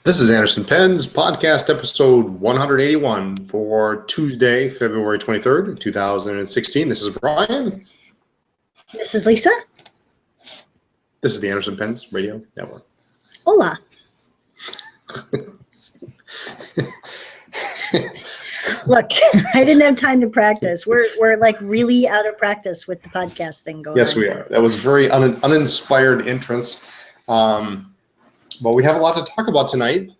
This is Anderson Penn's podcast episode 181 for Tuesday, February 23rd, 2016. This is Brian. This is Lisa. This is the Anderson Penn's Radio Network. Hola. Look, I didn't have time to practice. We're like really out of practice with the podcast thing going on. Yes, we are. That was very uninspired entrance. But we have a lot to talk about tonight.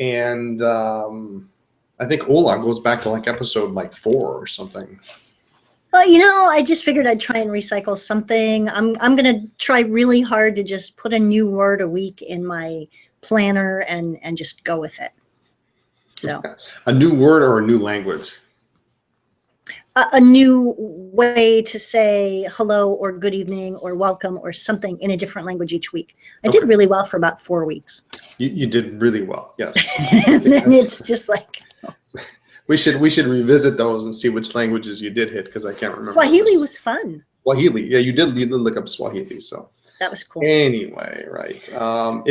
And I think Ola goes back to like episode 4 or something. Well, I just figured I'd try and recycle something. I'm going to try really hard to just put a new word a week in my planner and just go with it. So a new word or a new language? A new way to say hello or good evening or welcome or something in a different language each week. I did really well for about 4 weeks. You did really well, yes. And then it's just like... We should revisit those and see which languages you did hit, because I can't remember. Swahili was fun. Swahili, yeah, you did look up Swahili, so that was cool. Anyway, right? I'm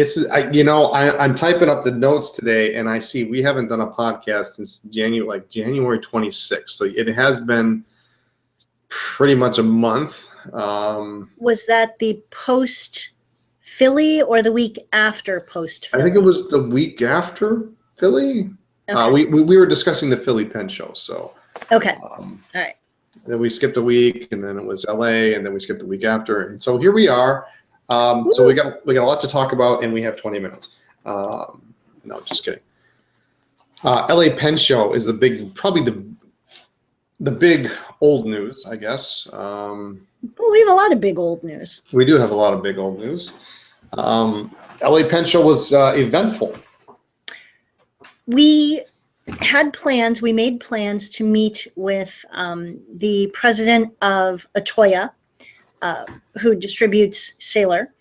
typing up the notes today, and I see we haven't done a podcast since January 26th, so it has been pretty much a month. Was that the post Philly or the week after post Philly? I think it was the week after Philly. Okay. We were discussing the Philly Penn show, so okay, all right. Then we skipped a week, and then it was LA, and then we skipped the week after, and so here we are. So we got a lot to talk about, and we have 20 minutes. No, just kidding. LA Penn show is probably the big old news, I guess. Well, we have a lot of big old news. We do have a lot of big old news. LA Penn show was eventful. We had plans. We made plans to meet with the president of Atoya, who distributes Sailor,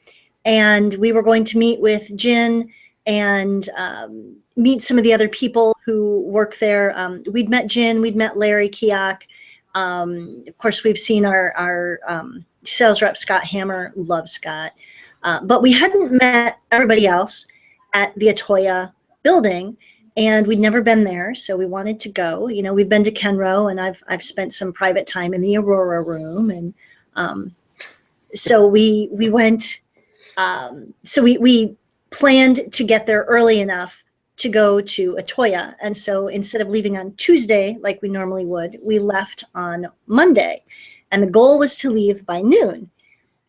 and we were going to meet with Jin and meet some of the other people who work there. We'd met Jin, we'd met Larry Kiak. Of course, we've seen our sales rep, Scott Hammer. Love Scott. But we hadn't met everybody else at the Atoya building. And we'd never been there, so we wanted to go. We've been to Kenro, and I've spent some private time in the Aurora room, and so we went. So we planned to get there early enough to go to Atoya, and so instead of leaving on Tuesday like we normally would, we left on Monday, and the goal was to leave by noon.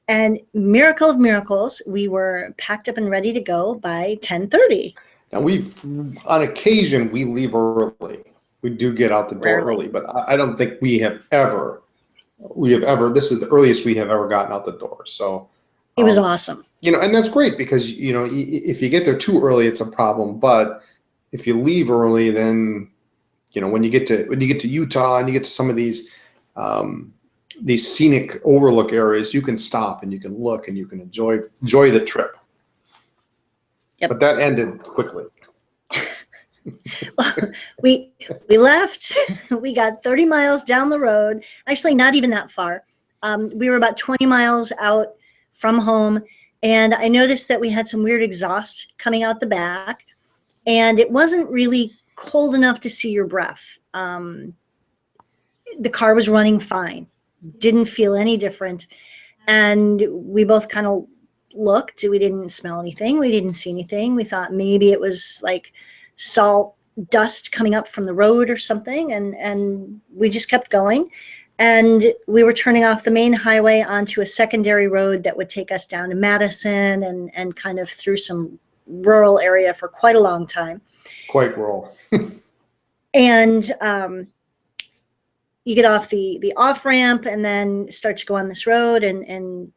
And miracle of miracles, we were packed up and ready to go by 10:30. Now on occasion, we leave early. We do get out the door early, but I don't think we have ever, this is the earliest we have ever gotten out the door. So it was awesome. And that's great because, if you get there too early, it's a problem. But if you leave early, then, when you get to Utah and you get to some of these scenic overlook areas, you can stop and you can look and you can enjoy the trip. Yep. But that ended quickly. Well, we left. We got 30 miles down the road. Actually, not even that far. We were about 20 miles out from home, and I noticed that we had some weird exhaust coming out the back, and it wasn't really cold enough to see your breath. The car was running fine. Didn't feel any different, and we both kind of looked. We didn't smell anything. We didn't see anything. We thought maybe it was like salt dust coming up from the road or something, and we just kept going. And we were turning off the main highway onto a secondary road that would take us down to Madison and kind of through some rural area for quite a long time. Quite rural. And you get off the off ramp and then start to go on this road, and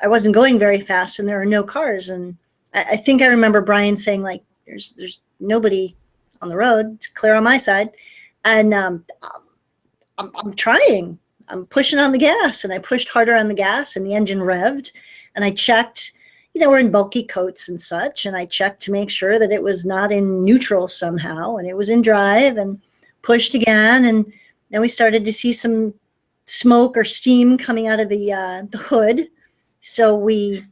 I wasn't going very fast, and there are no cars. And I think I remember Brian saying, like, there's nobody on the road. It's clear on my side. And I'm trying. I'm pushing on the gas, and I pushed harder on the gas, and the engine revved. And I checked, we're in bulky coats and such, and I checked to make sure that it was not in neutral somehow, and it was in drive, and pushed again. And then we started to see some smoke or steam coming out of the hood. So we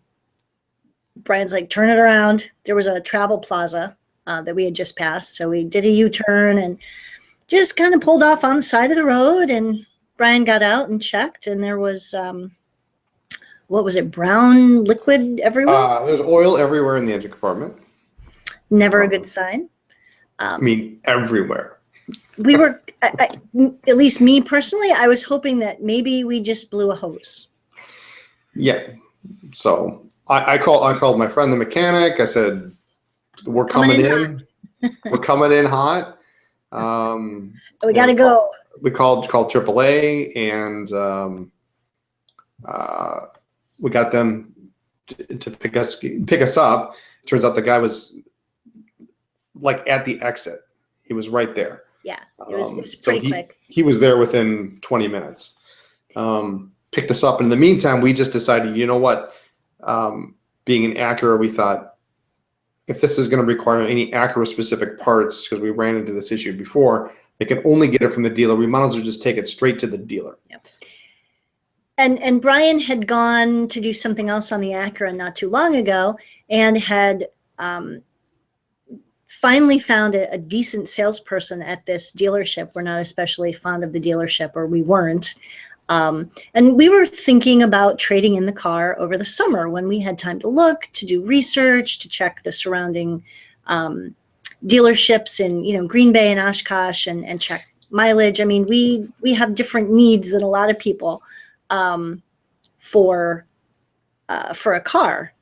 Brian's like, turn it around. There was a travel plaza that we had just passed. So we did a U-turn and just kind of pulled off on the side of the road. And Brian got out and checked, and there was, what was it, brown liquid everywhere? There's oil everywhere in the engine compartment. Never a good sign. I mean, everywhere. We were, at least me personally, I was hoping that maybe we just blew a hose. Yeah. So I called my friend, the mechanic. I said, we're coming in. We're coming in hot. We got to go. We called AAA, and we got them to pick us up. Turns out the guy was like at the exit. He was right there. Yeah, it was pretty quick. He was there within 20 minutes. Picked us up. And in the meantime, we just decided, you know what? Being an Acura, we thought, if this is going to require any Acura-specific parts, because we ran into this issue before, they can only get it from the dealer. We might as well just take it straight to the dealer. Yep. And Brian had gone to do something else on the Acura not too long ago, and had finally found a decent salesperson at this dealership. We're not especially fond of the dealership, or we weren't. And we were thinking about trading in the car over the summer when we had time to look, to do research, to check the surrounding dealerships in Green Bay and Oshkosh, and check mileage. I mean, we have different needs than a lot of people for a car,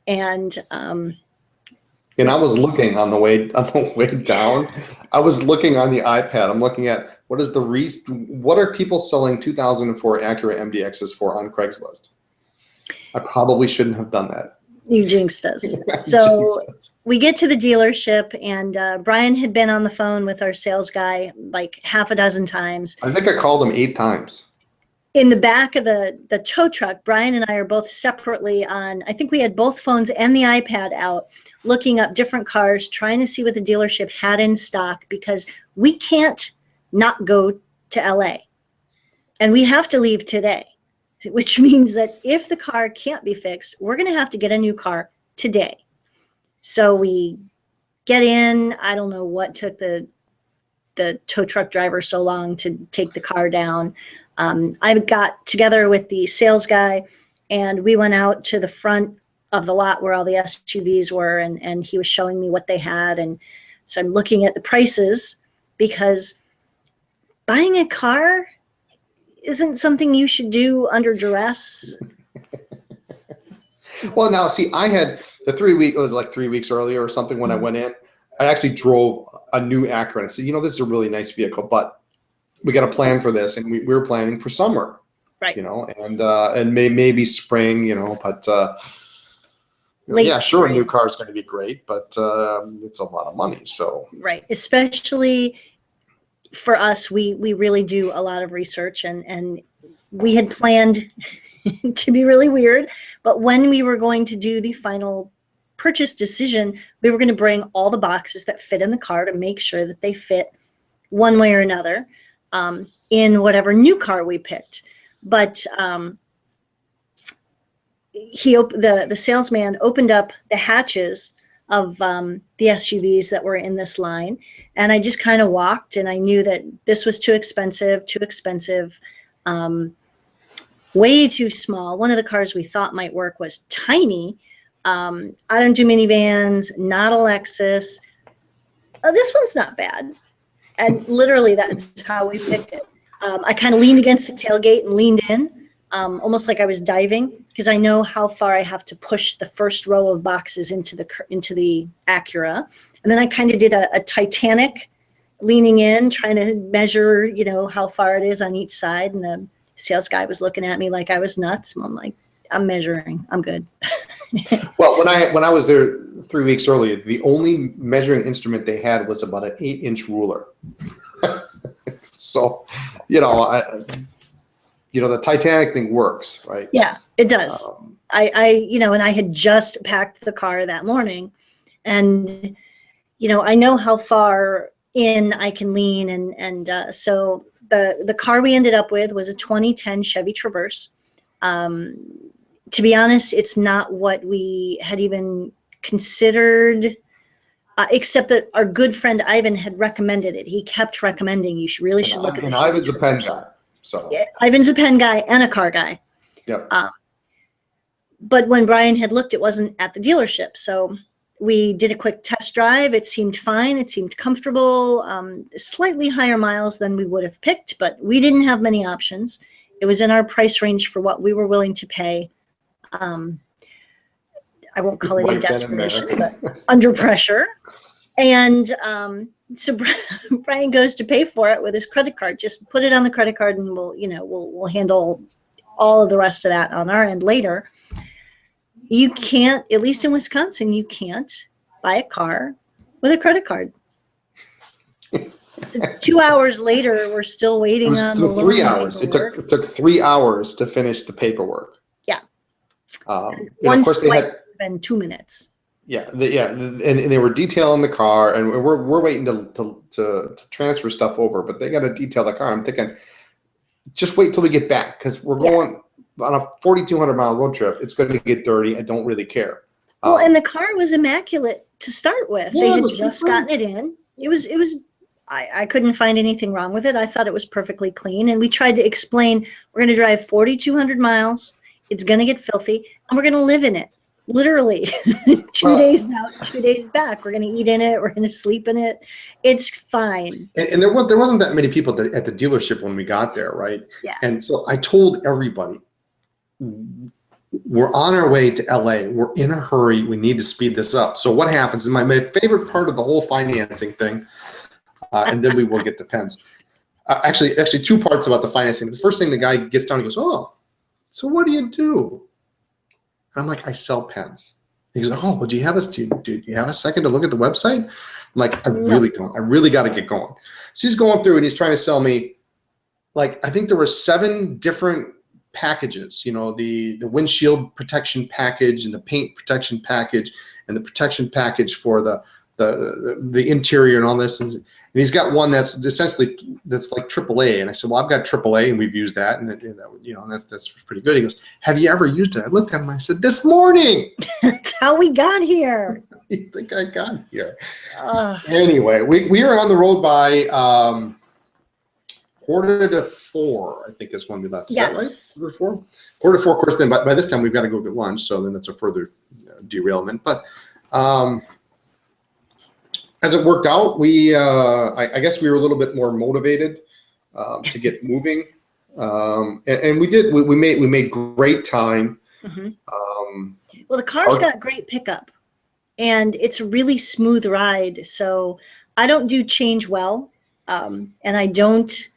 and I was looking on the way down. I was looking on the iPad. I'm looking at what are people selling 2004 Acura MDXs for on Craigslist. I probably shouldn't have done that. You jinxed us. So we get to the dealership, and Brian had been on the phone with our sales guy like half a dozen times. I think I called him 8 times. In the back of the tow truck, Brian and I are both separately on, I think we had both phones and the iPad out, looking up different cars, trying to see what the dealership had in stock, because we can't not go to LA. And we have to leave today, which means that if the car can't be fixed, we're going to have to get a new car today. So we get in. I don't know what took the tow truck driver so long to take the car down. I got together with the sales guy, and we went out to the front of the lot where all the SUVs were, and he was showing me what they had. And so I'm looking at the prices, because buying a car isn't something you should do under duress. Well, now, see, I had it was like 3 weeks earlier or something when I went in. I actually drove a new Acura, and I said, this is a really nice vehicle, but we got to plan for this, and we were planning for summer, right? And maybe spring, but yeah, sure, spring. A new car is going to be great, but it's a lot of money, so right, especially for us, we really do a lot of research, and we had planned to be really weird, but when we were going to do the final purchase decision, we were going to bring all the boxes that fit in the car to make sure that they fit one way or another in whatever new car we picked. But the salesman opened up the hatches of the SUVs that were in this line, and I just kind of walked, and I knew that this was too expensive, way too small. One of the cars we thought might work was tiny. I don't do minivans, not a Lexus. This one's not bad. And literally that's how we picked it. I kind of leaned against the tailgate and leaned in, almost like I was diving, because I know how far I have to push the first row of boxes into the Acura. And then I kind of did a Titanic, leaning in, trying to measure, how far it is on each side. And the sales guy was looking at me like I was nuts. And I'm like, I'm measuring. I'm good. Well, when I was there 3 weeks earlier, the only measuring instrument they had was about an 8-inch ruler. So, the Titanic thing works, right? Yeah, it does. And I had just packed the car that morning, and I know how far in I can lean, and so the car we ended up with was a 2010 Chevy Traverse. to be honest, it's not what we had even considered, except that our good friend Ivan had recommended it. He kept recommending you should really should look at the And short Ivan's a pen trips. guy, so Yeah, Ivan's a pen guy and a car guy. yep. But when Brian had looked, it wasn't at the dealership. So we did a quick test drive. It seemed fine. It seemed comfortable, slightly higher miles than we would have picked, but we didn't have many options. It was in our price range for what we were willing to pay. I won't call it a Right then and desperation, there. but under pressure. And so Brian goes to pay for it with his credit card. Just put it on the credit card, and we'll handle all of the rest of that on our end later. You can't, at least in Wisconsin, you can't buy a car with a credit card. 2 hours later, we're still waiting on the 3 hours. It took 3 hours to finish the paperwork. Yeah. And One of course they swipe had. would have been 2 minutes. Yeah, and they were detailing the car, and we're waiting to transfer stuff over, but they got to detail the car. I'm thinking, just wait till we get back, because we're going on a 4,200-mile road trip. It's going to get dirty. I don't really care. Well, and the car was immaculate to start with. Yeah, They it had was just pretty gotten it in. It was. I couldn't find anything wrong with it. I thought it was perfectly clean, and we tried to explain we're going to drive 4,200 miles. It's going to get filthy, and we're going to live in it. Literally 2 days out, 2 days back. We're going to eat in it. We're going to sleep in it. It's fine. And there wasn't that many people at the dealership when we got there, right? Yeah. And so I told everybody, we're on our way to LA. We're in a hurry. We need to speed this up. So what happens is my favorite part of the whole financing thing, and then we will get to pens. Actually, 2 parts about the financing. The first thing, the guy gets down and goes, "Oh, so what do you do?" And I'm like, "I sell pens." He goes, "Oh, well, do you have a second to look at the website?" I'm like, "I really don't. I really got to get going." So he's going through and he's trying to sell me, like, I think there were 7 different packages. The windshield protection package, and the paint protection package, and the protection package for the interior and all this. And he's got one that's like AAA. And I said, "Well, I've got AAA, and we've used that, and that's pretty good." He goes, "Have you ever used it?" I looked at him. I said, "This morning." That's how we got here. You think I got here? Anyway, we are on the road by 3:45, I think, is when we left. Is that right? 3:45? 4:45, of course. Then by this time we've got to go get lunch, so then that's a further derailment. But as it worked out, I guess we were a little bit more motivated to get moving, and we did. We made great time. Mm-hmm. Well, the car's got great pickup, and it's a really smooth ride. So I don't do change well, and I don't.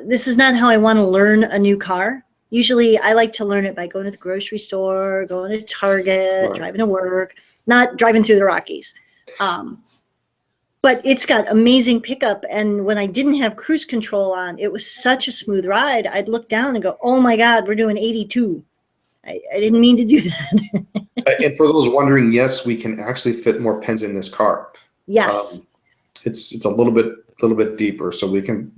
This is not how I want to learn a new car. Usually I like to learn it by going to the grocery store, going to Target, Right. driving to work, not driving through the Rockies. But it's got amazing pickup. And when I didn't have cruise control on, it was such a smooth ride. I'd look down and go, "Oh my God, we're doing 82. I didn't mean to do that." And for those wondering, yes, we can actually fit more pens in this car. Yes. It's a little bit deeper, so we can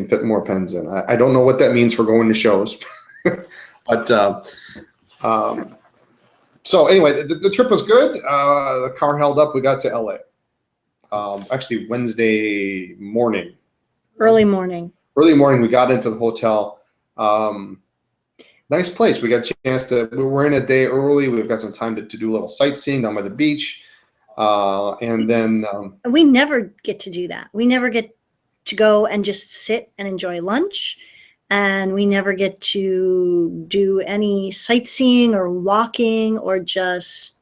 fit more pens in. I don't know what that means for going to shows, but so anyway, the trip was good. The car held up. We got to LA. Actually, Wednesday morning. Early morning. Early morning, we got into the hotel. Nice place. We got a chance to. We were in a day early. We've got some time to do a little sightseeing down by the beach. And then we never get to do that. We never get to go and just sit and enjoy lunch, and we never get to do any sightseeing or walking or just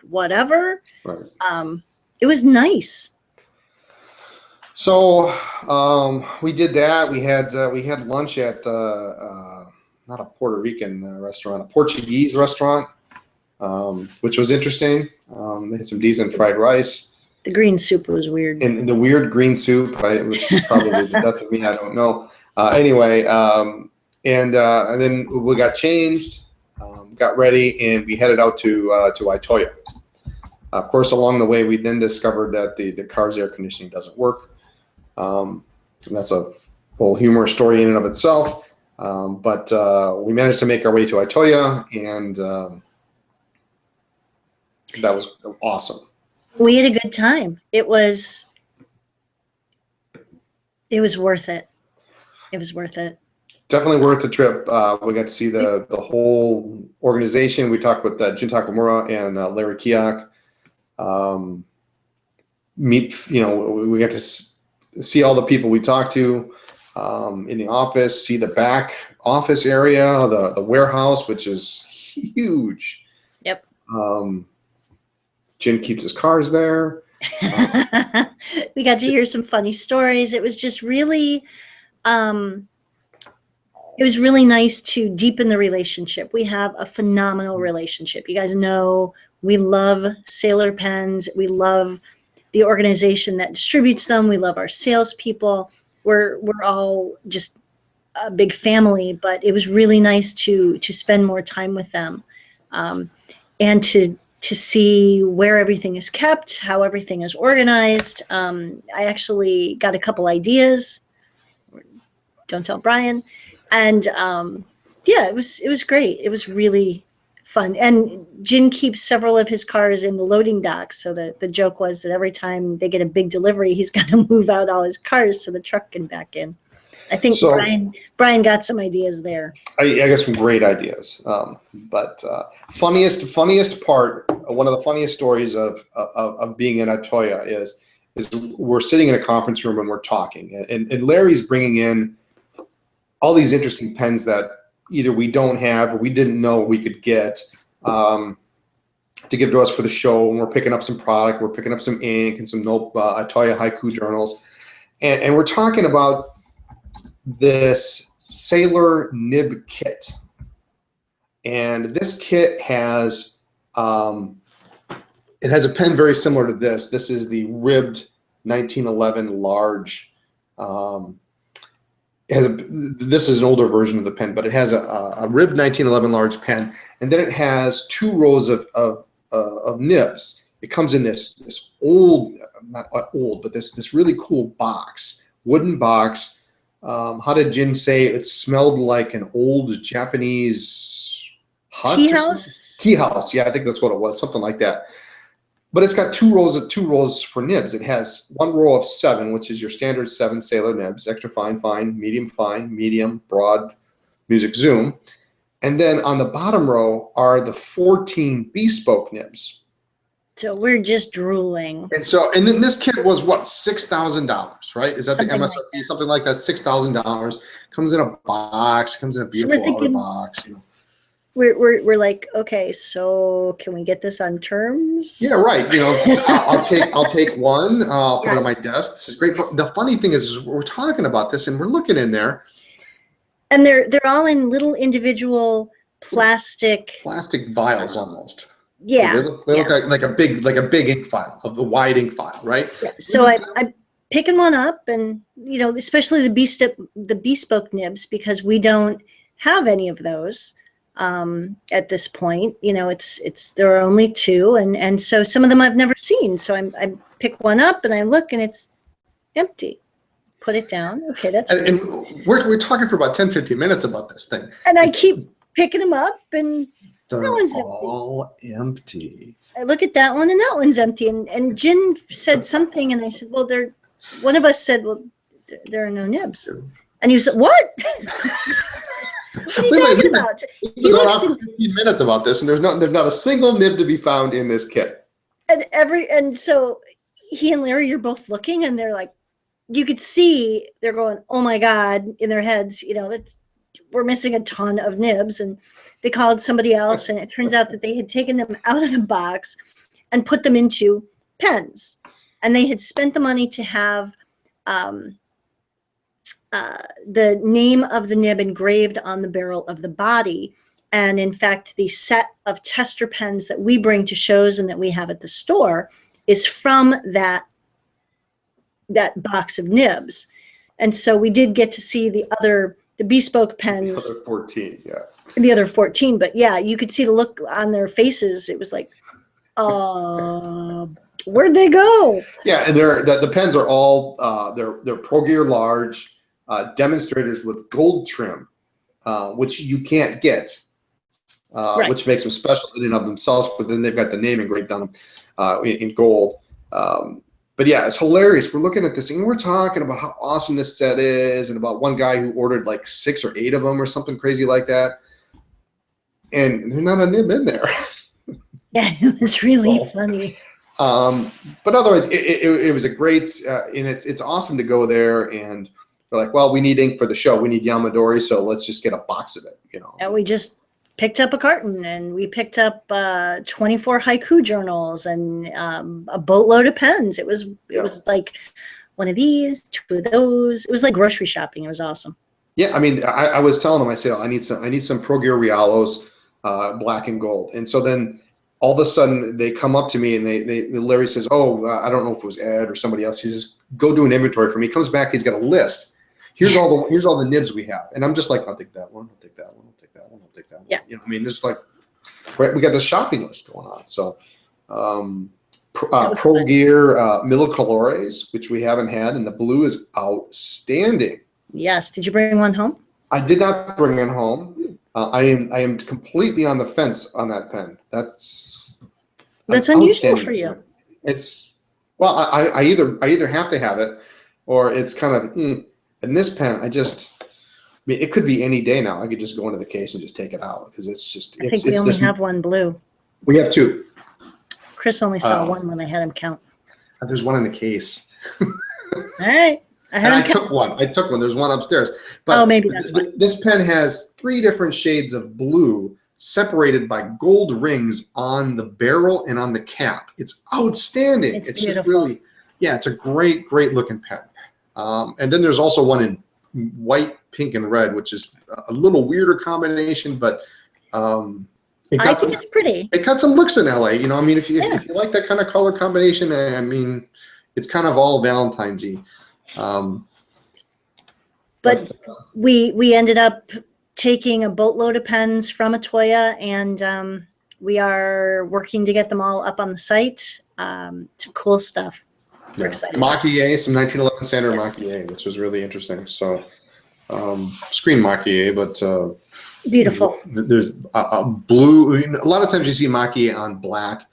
whatever. Right. It was nice. So we did that. We had lunch at not a Puerto Rican restaurant, a Portuguese restaurant, which was interesting. They had some decent fried rice. The green soup was weird. And the weird green soup, which is probably the death of me. I don't know. Anyway, and then we got changed, got ready, and we headed out to Itoya. Of course, along the way, we then discovered that the car's air conditioning doesn't work. And that's a whole humorous story in and of itself. But we managed to make our way to Itoya, and that was awesome. We had a good time. It was worth it. It was worth it. Definitely worth the trip. We got to see the whole organization. We talked with Jin Takamura and Larry Kiak. We got to see all the people we talked to in the office, see the back office area, the warehouse, which is huge. Yep. Jin keeps his cars there. We got to hear some funny stories. It was just really, it was really nice to deepen the relationship. We have a phenomenal relationship. You guys know we love Sailor Pens. We love the organization that distributes them. We love our salespeople. We're all just a big family, but it was really nice to spend more time with them, and to see where everything is kept, how everything is organized. I actually got a couple ideas. Don't tell Brian. And yeah, it was great. It was really fun. And Jin keeps several of his cars in the loading dock. So the joke was that every time they get a big delivery, he's got to move out all his cars so the truck can back in. I think so, Brian got some ideas there. I got some great ideas. But funniest part, one of the funniest stories of being in Atoya is we're sitting in a conference room and we're talking, and Larry's bringing in all these interesting pens that either we don't have or we didn't know we could get to give to us for the show. And we're picking up some product. We're picking up some ink and some Atoya haiku journals. And we're talking about this Sailor nib kit. And this kit has, it has a pen very similar to this. This is the ribbed 1911 large. This is an older version of the pen, but it has a ribbed 1911 large pen, and then it has 2 rows of nibs. It comes in this old, not old, but this really cool box, wooden box. How did Jin say it smelled like an old Japanese hut? Tea house? Tea house, yeah, I think that's what it was, something like that. But it's got 2 rows for nibs. It has 1 row of 7, which is your standard 7 Sailor nibs: extra fine, medium, broad, music, zoom. And then on the bottom row are the 14 bespoke nibs. So we're just drooling. And then this kit was what, $6,000, right? Is that something the MSRP? Like something like that, $6,000. Comes in a box. Comes in a beautiful outer box. You know. We're like, okay, so can we get this on terms? Yeah, right. You know, I'll take one. I'll put it on my desk. This is great. But the funny thing is we're talking about this and we're looking in there, and they're all in little individual plastic vials almost. Yeah, they look like a big ink file, a wide ink file, right? Yeah. So I'm picking one up, and you know, especially the bespoke nibs, because we don't have any of those. At this point, you know, there are only 2, and so some of them I've never seen. So I pick one up and I look and it's empty. Put it down. Okay, that's and we're talking for about 10-15 minutes about this thing. And I keep picking them up and they're that one's all empty. I look at that one and that one's empty. And Jin said something and I said, well, one of us said, well, there are no nibs. And you said, what? What are you talking about? We've been going on for 15 minutes about this, and there's not a single nib to be found in this kit. And so he and Larry are both looking, and they're like, you could see they're going, oh my God, in their heads, you know, we're missing a ton of nibs. And they called somebody else, and it turns out that they had taken them out of the box and put them into pens. And they had spent the money to have the name of the nib engraved on the barrel of the body. And in fact, the set of tester pens that we bring to shows and that we have at the store is from that box of nibs. And so we did get to see the bespoke pens. The other 14, yeah. The other 14, but yeah, you could see the look on their faces. It was like, where'd they go? Yeah, and the pens are all they're Pro Gear large demonstrators with gold trim, which you can't get, Right. which makes them special in and of themselves. But then they've got the name engraved on them in gold. But yeah, it's hilarious. We're looking at this and we're talking about how awesome this set is, and about one guy who ordered like 6 or 8 of them or something crazy like that. And there's not a nib in there. Yeah, it was really funny. But otherwise, it was a great, and it's awesome to go there, and we're like, well, we need ink for the show. We need Yamadori, so let's just get a box of it, you know. And we just picked up a carton, and we picked up 24 haiku journals and a boatload of pens. It was like one of these, 2 of those. It was like grocery shopping. It was awesome. Yeah, I mean, I was telling them, I said, I need some Pro Gear Realos, black and gold. And so then all of a sudden they come up to me, and Larry says, oh, I don't know if it was Ed or somebody else. He says, go do an inventory for me. He comes back, he's got a list. Here's all the nibs we have. And I'm just like, I'll take that one, I'll take that one, I'll take that one, I'll take that one. Yeah. You know, I mean, it's like, we got the shopping list going on. So Pro Gear Millicolores, which we haven't had, and the blue is outstanding. Yes. Did you bring one home? I did not bring it home. I am completely on the fence on that pen. That's unusual for you. It's, well, I either have to have it, or it's kind of, and this pen, I mean, it could be any day now. I could just go into the case and just take it out, because it's just. I think we only have one blue. We have 2. Chris only saw one when I had him count. There's one in the case. All right. I took one. There's one upstairs. But maybe that's why. This pen has 3 different shades of blue separated by gold rings on the barrel and on the cap. It's outstanding. It's just really, it's a great looking pen. And then there's also one in white, pink, and red, which is a little weirder combination, but I think it's pretty. It got some looks in LA. You know, I mean, if you like that kind of color combination, I mean, it's kind of all Valentine's-y. But we ended up taking a boatload of pens from Atoya, and we are working to get them all up on the site. Some cool stuff. We're excited. Maki-E, some 1911 standard Maki-E, which was really interesting. So screen Maki-E, but beautiful. There's a blue. I mean, a lot of times you see Maki-E on black.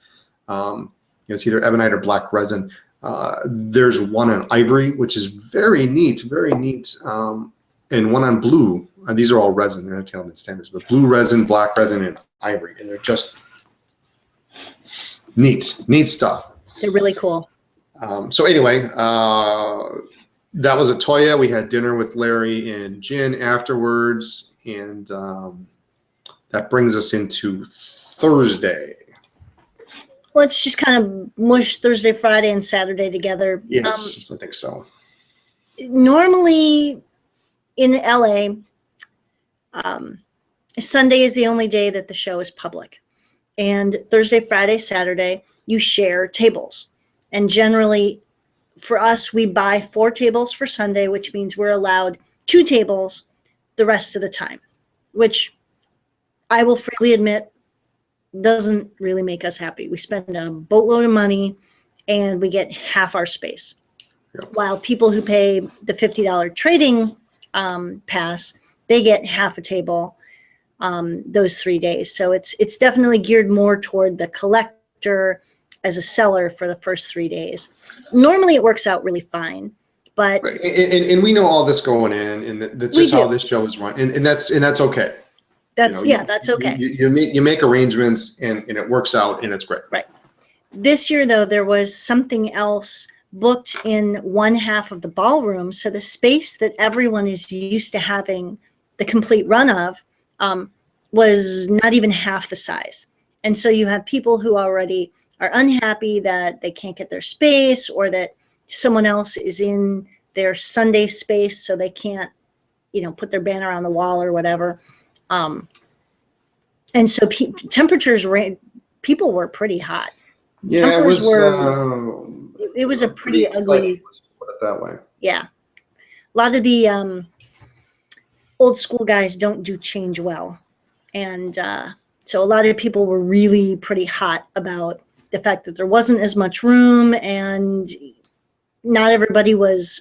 It's either ebonite or black resin. There's one on ivory, which is very neat, and one on blue. These are all resin. They're not Gentleman standards, but blue resin, black resin, and ivory, and they're just neat stuff. They're really cool. So anyway, that was Atoya. We had dinner with Larry and Jen afterwards, and that brings us into Thursday. Let's just kind of mush Thursday, Friday, and Saturday together. Yes, I think so. Normally in LA, Sunday is the only day that the show is public. And Thursday, Friday, Saturday, you share tables. And generally, for us, we buy 4 tables for Sunday, which means we're allowed 2 tables the rest of the time, which I will freely admit doesn't really make us happy. We spend a boatload of money and we get half our space. Yep. While people who pay the $50 trading pass, they get half a table those 3 days. So it's definitely geared more toward the collector as a seller for the first 3 days. Normally it works out really fine, but and we know all this going in, and that's just how this show is run, and that's okay. That's that's okay. You make arrangements, and it works out, and it's great. Right. This year, though, there was something else booked in one half of the ballroom, so the space that everyone is used to having the complete run of was not even half the size. And so you have people who already are unhappy that they can't get their space, or that someone else is in their Sunday space, so they can't, put their banner on the wall or whatever. And so temperatures, people were pretty hot. Yeah, it was a pretty ugly. Put it that way. Yeah, a lot of the old school guys don't do change well, and so a lot of people were really pretty hot about the fact that there wasn't as much room, and not everybody was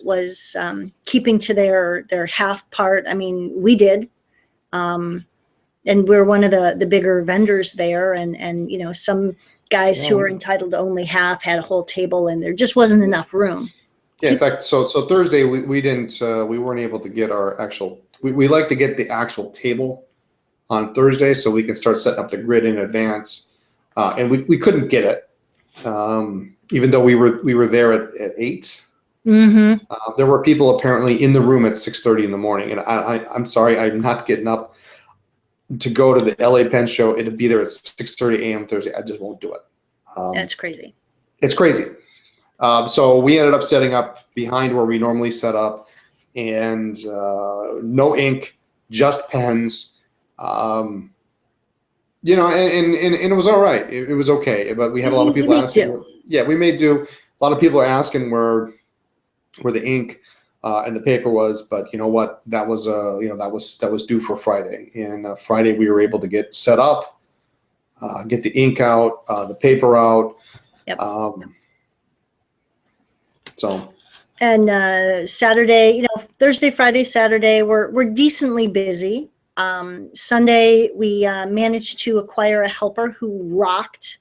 keeping to their half part. I mean, we did. And we're one of the bigger vendors there, and you know, some guys who are entitled to only half had a whole table, and there just wasn't enough room. Yeah, in fact, so Thursday we didn't we weren't able to get our actual. We like to get the actual table on Thursday so we can start setting up the grid in advance, and we couldn't get it, even though we were there at 8. Mm-hmm. There were people apparently in the room at 6:30 in the morning, and I'm sorry, I'm not getting up to go to the LA Pen Show and to be there at 6:30 a.m. Thursday. I just won't do it. That's crazy. It's crazy. So we ended up setting up behind where we normally set up, and no ink, just pens. You know, and it was all right. It was okay, but we had a lot of people asking. Yeah, we made do. A lot of people are asking where the ink and the paper was, but you know what? That was that was due for Friday, and Friday we were able to get set up, get the ink out, the paper out. Yep. So. And Saturday, you know, Thursday, Friday, Saturday, we're decently busy. Sunday, we managed to acquire a helper who rocked.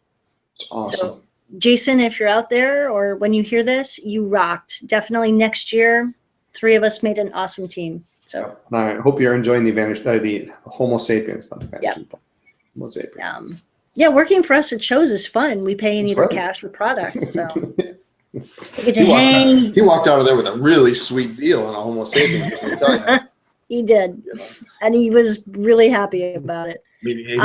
It's awesome. So, Jason, if you're out there or when you hear this, you rocked. Definitely next year, 3 of us made an awesome team. So, and I hope you're enjoying the Homo sapiens, not the Advantage, Homo sapiens. Yeah, working for us at shows is fun. We pay in either cash or products. So. He walked out of there with a really sweet deal on a Homo sapiens. Let me tell you. He did, and he was really happy about it. I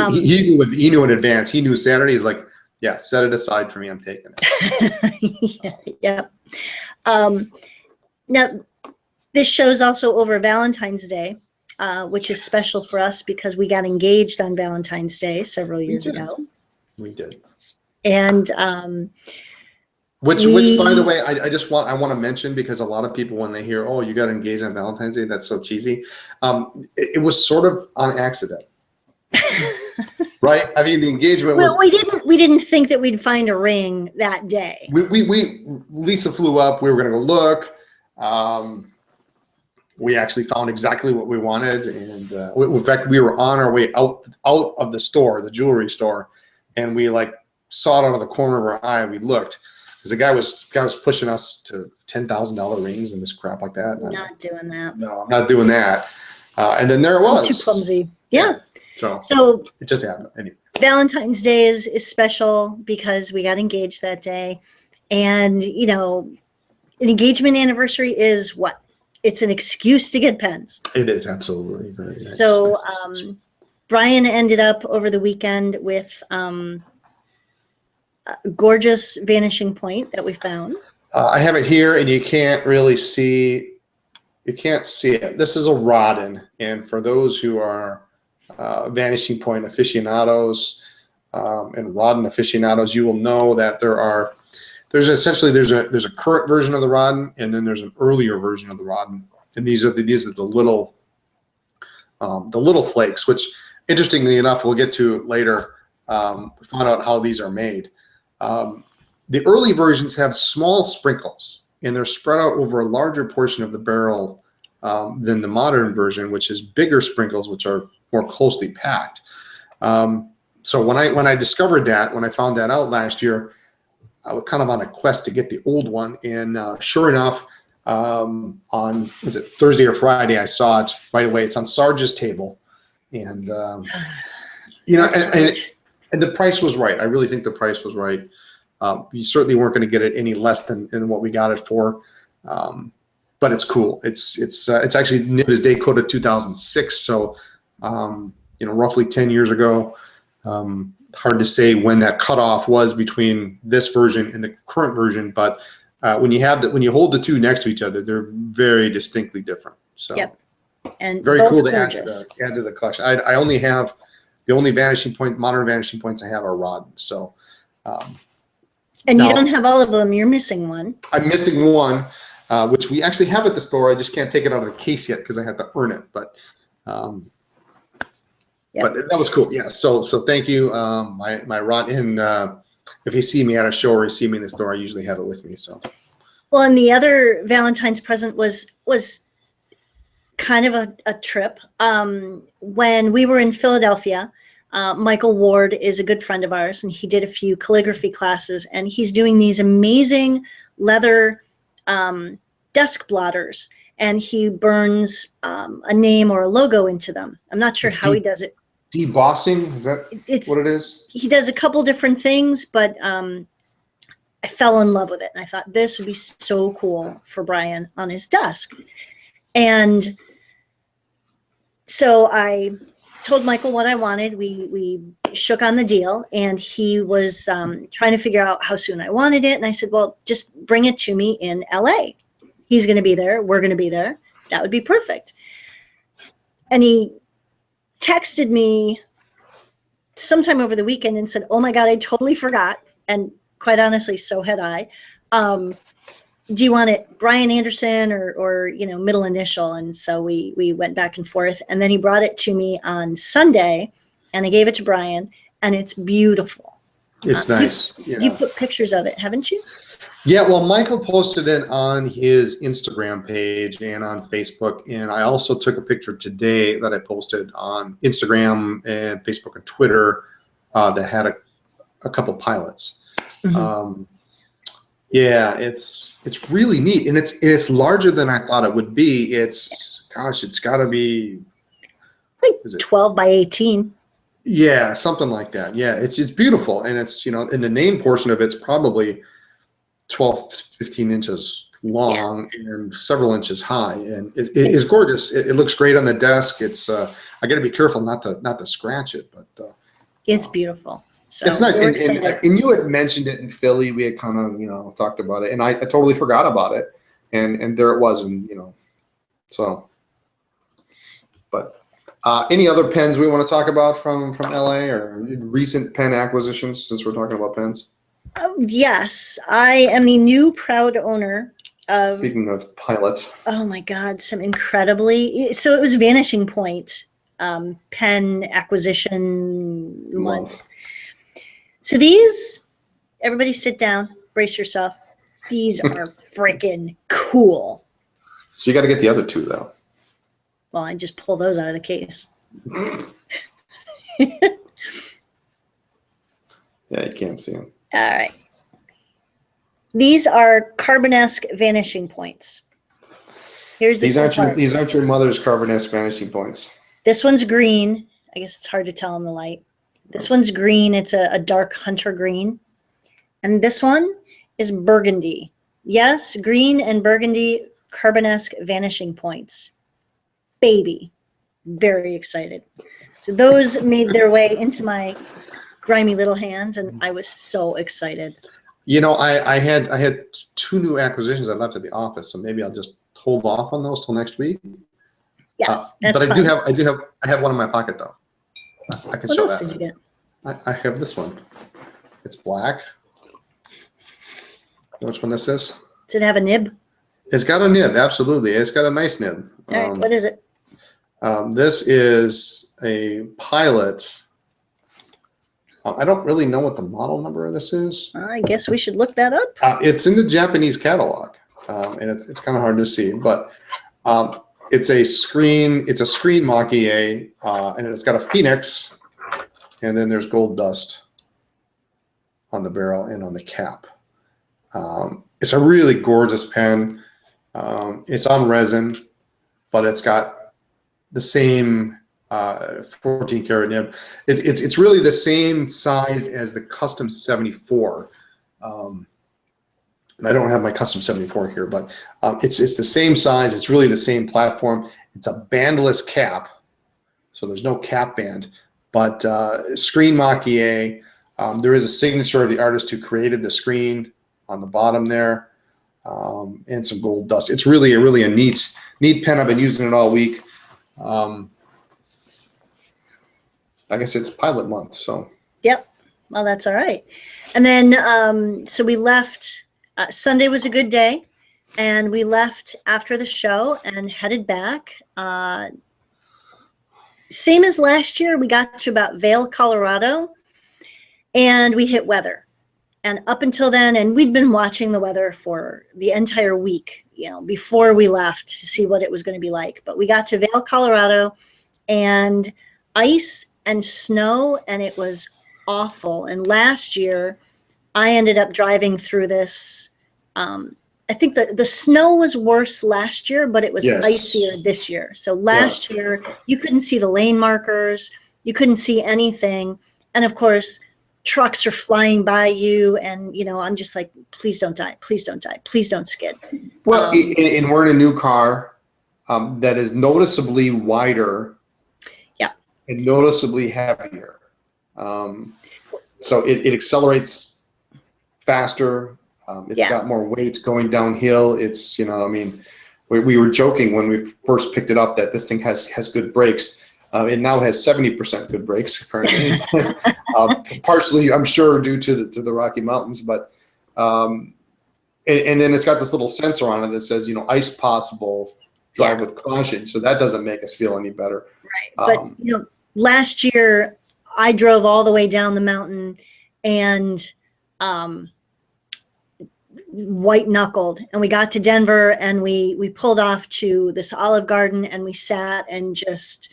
mean, he knew in advance. He knew Saturday. He's like, yeah, set it aside for me. I'm taking it. Yeah. Now, this show's also over Valentine's Day, which is special for us because we got engaged on Valentine's Day several years ago. We did. And which by the way, I want to mention, because a lot of people, when they hear, oh, you got engaged on Valentine's Day, that's so cheesy. It was sort of on accident. Right? I mean, the engagement was. Well, we didn't think that we'd find a ring that day. Lisa flew up. We were going to go look. We actually found exactly what we wanted, and in fact, we were on our way out of the store, the jewelry store, and we like saw it out of the corner of our eye. We looked. Because the guy was pushing us to $10,000 rings and this crap like that. Not doing that. No, I'm not doing that. And then there it was. Too clumsy. Yeah. So it just happened. Anyway. Valentine's Day is special because we got engaged that day. And, you know, an engagement anniversary is what? It's an excuse to get pens. It is, absolutely. Very nice. So Brian ended up over the weekend with gorgeous vanishing point that we found. I have it here, and you can't really see. You can't see it. This is a Rodin, and for those who are vanishing point aficionados and Rodin aficionados, you will know that there's a current version of the Rodin, and then there's an earlier version of the Rodin, and these are the little flakes, which interestingly enough we'll get to later. We found out how these are made. The early versions have small sprinkles, and they're spread out over a larger portion of the barrel than the modern version, which is bigger sprinkles, which are more closely packed. So when I discovered that, when I found that out last year, I was kind of on a quest to get the old one, and sure enough, on was it Thursday or Friday, I saw it right away. It's on Sarge's table, and you know, and the price was right. I really think the price was right. You certainly weren't going to get it any less than what we got it for. But it's cool. It's actually NIBA's Day coded 2006. So, you know, roughly 10 years ago. Hard to say when that cutoff was between this version and the current version. But when you hold the two next to each other, they're very distinctly different. So, yep. And very cool to add to the collection. I only have. The only modern vanishing points I have are Rodin. So, and you don't have all of them. You're missing one. I'm missing one, which we actually have at the store. I just can't take it out of the case yet because I have to earn it. But that was cool. Yeah. So thank you. My Rodin. If you see me at a show or you see me in the store, I usually have it with me. So. Well, and the other Valentine's present was kind of a trip. When we were in Philadelphia, Michael Ward is a good friend of ours, and he did a few calligraphy classes, and he's doing these amazing leather desk blotters, and he burns a name or a logo into them. I'm not sure how he does it. Debossing, is that what it is? He does a couple different things, but I fell in love with it, and I thought this would be so cool for Brian on his desk. And so I told Michael what I wanted. We shook on the deal, and he was trying to figure out how soon I wanted it. And I said, well, just bring it to me in LA. He's going to be there. We're going to be there. That would be perfect. And he texted me sometime over the weekend and said, oh my God, I totally forgot. And quite honestly, so had I. Do you want it Brian Anderson or middle initial? And so we went back and forth, and then he brought it to me on Sunday, and I gave it to Brian, and it's beautiful. It's nice. You put pictures of it, haven't you? Yeah, well, Michael posted it on his Instagram page and on Facebook, and I also took a picture today that I posted on Instagram and Facebook and Twitter that had a couple pilots. Mm-hmm. Yeah, it's really neat, and it's larger than I thought it would be. It's got to be like 12 by 18. Yeah, something like that. Yeah, it's beautiful, and it's in the name portion of it's probably 12, 15 inches long and several inches high, and it is gorgeous. It looks great on the desk. It's I got to be careful not to scratch it, but it's beautiful. So it's nice, and you had mentioned it in Philly. We had kind of talked about it, and I totally forgot about it, and there it was, and so. But any other pens we want to talk about from LA or recent pen acquisitions, since we're talking about pens? Yes, I am the new proud owner of. Speaking of Pilot. Oh my God, some incredibly. So it was Vanishing Point pen acquisition month. So these, everybody sit down, brace yourself. These are freaking cool. So you got to get the other two, though. Well, I just pull those out of the case. Yeah, you can't see them. All right. These are Carbonesque Vanishing Points. Here's the these aren't your mother's Carbonesque Vanishing Points. This one's green. I guess it's hard to tell in the light. This one's green. It's a dark hunter green. And this one is burgundy. Yes, green and burgundy Carbonesque Vanishing Points. Baby. Very excited. So those made their way into my grimy little hands, and I was so excited. I had two new acquisitions I left at the office, so maybe I'll just hold off on those till next week. Yes, that's but fine. I have one in my pocket though. I can What show else that. did you get? I have this one. It's black. You know which one this is? Does it have a nib? It's got a nib, absolutely. It's got a nice nib. All right, what is it? This is a Pilot. I don't really know what the model number of this is. I guess we should look that up. It's in the Japanese catalog, and it's kind of hard to see, but it's a screen Maki-E, and it's got a Phoenix, and then there's gold dust on the barrel and on the cap. It's a really gorgeous pen. It's on resin, but it's got the same 14 karat nib. It's really the same size as the Custom 74. And I don't have my Custom 74 here, but it's the same size. It's really the same platform. It's a bandless cap, so there's no cap band, but screen Maki-E. There is a signature of the artist who created the screen on the bottom there, and some gold dust. It's really a neat pen. I've been using it all week. I guess it's Pilot month, so. Yep. Well, that's all right. And then, so we left. Sunday was a good day, and we left after the show and headed back. Same as last year, we got to about Vail, Colorado, and we hit weather. And up until then, and we'd been watching the weather for the entire week, before we left to see what it was going to be like. But we got to Vail, Colorado, and ice and snow, and it was awful. And last year, I ended up driving through this. I think the snow was worse last year, but it was Yes. icier this year. So last year, you couldn't see the lane markers. You couldn't see anything. And of course, trucks are flying by you. And, I'm just like, please don't die. Please don't die. Please don't skid. Well, and we're in a new car that is noticeably wider. Yeah. And noticeably heavier. So it accelerates faster. It's got more weight going downhill. It's, we were joking when we first picked it up that this thing has good brakes. It now has 70% good brakes, apparently. Partially, I'm sure, due to the Rocky Mountains. But and then it's got this little sensor on it that says, ice possible, drive with caution. So that doesn't make us feel any better. Right. But, last year, I drove all the way down the mountain and white knuckled, and we got to Denver, and we pulled off to this Olive Garden, and we sat and just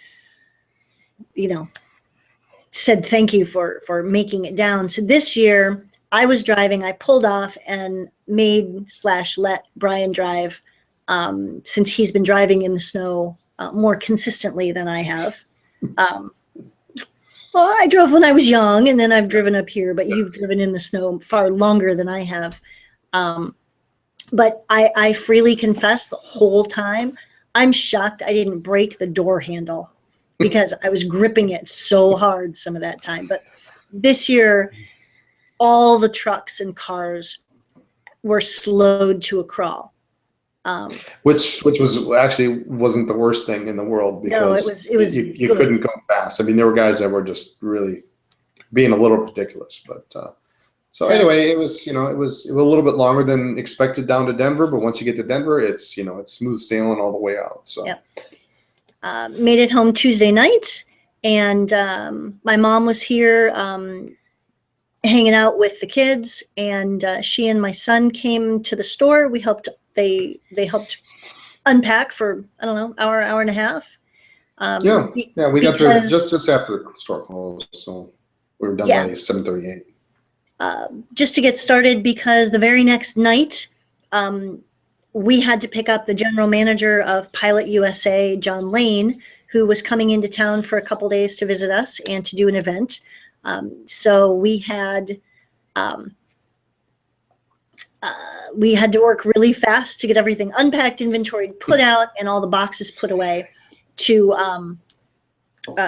said thank you for making it down. So this year I was driving, I pulled off and let Brian drive, since he's been driving in the snow more consistently than I have. Well, I drove when I was young, and then I've driven up here, but you've driven in the snow far longer than I have. But I freely confess the whole time, I'm shocked I didn't break the door handle because I was gripping it so hard some of that time. But this year, all the trucks and cars were slowed to a crawl. Which was actually wasn't the worst thing in the world, because it was you couldn't go fast. I mean, there were guys that were just really being a little ridiculous, but so anyway, it was a little bit longer than expected down to Denver, but once you get to Denver, it's it's smooth sailing all the way out. So made it home Tuesday night, and my mom was here hanging out with the kids, and she and my son came to the store. We helped. They helped unpack for, I don't know, hour and a half. We got there just after the store closed, so we were done by 7:38. Just to get started, because the very next night, we had to pick up the general manager of Pilot USA, John Lane, who was coming into town for a couple days to visit us and to do an event. So we had to work really fast to get everything unpacked, inventoried, put out, and all the boxes put away to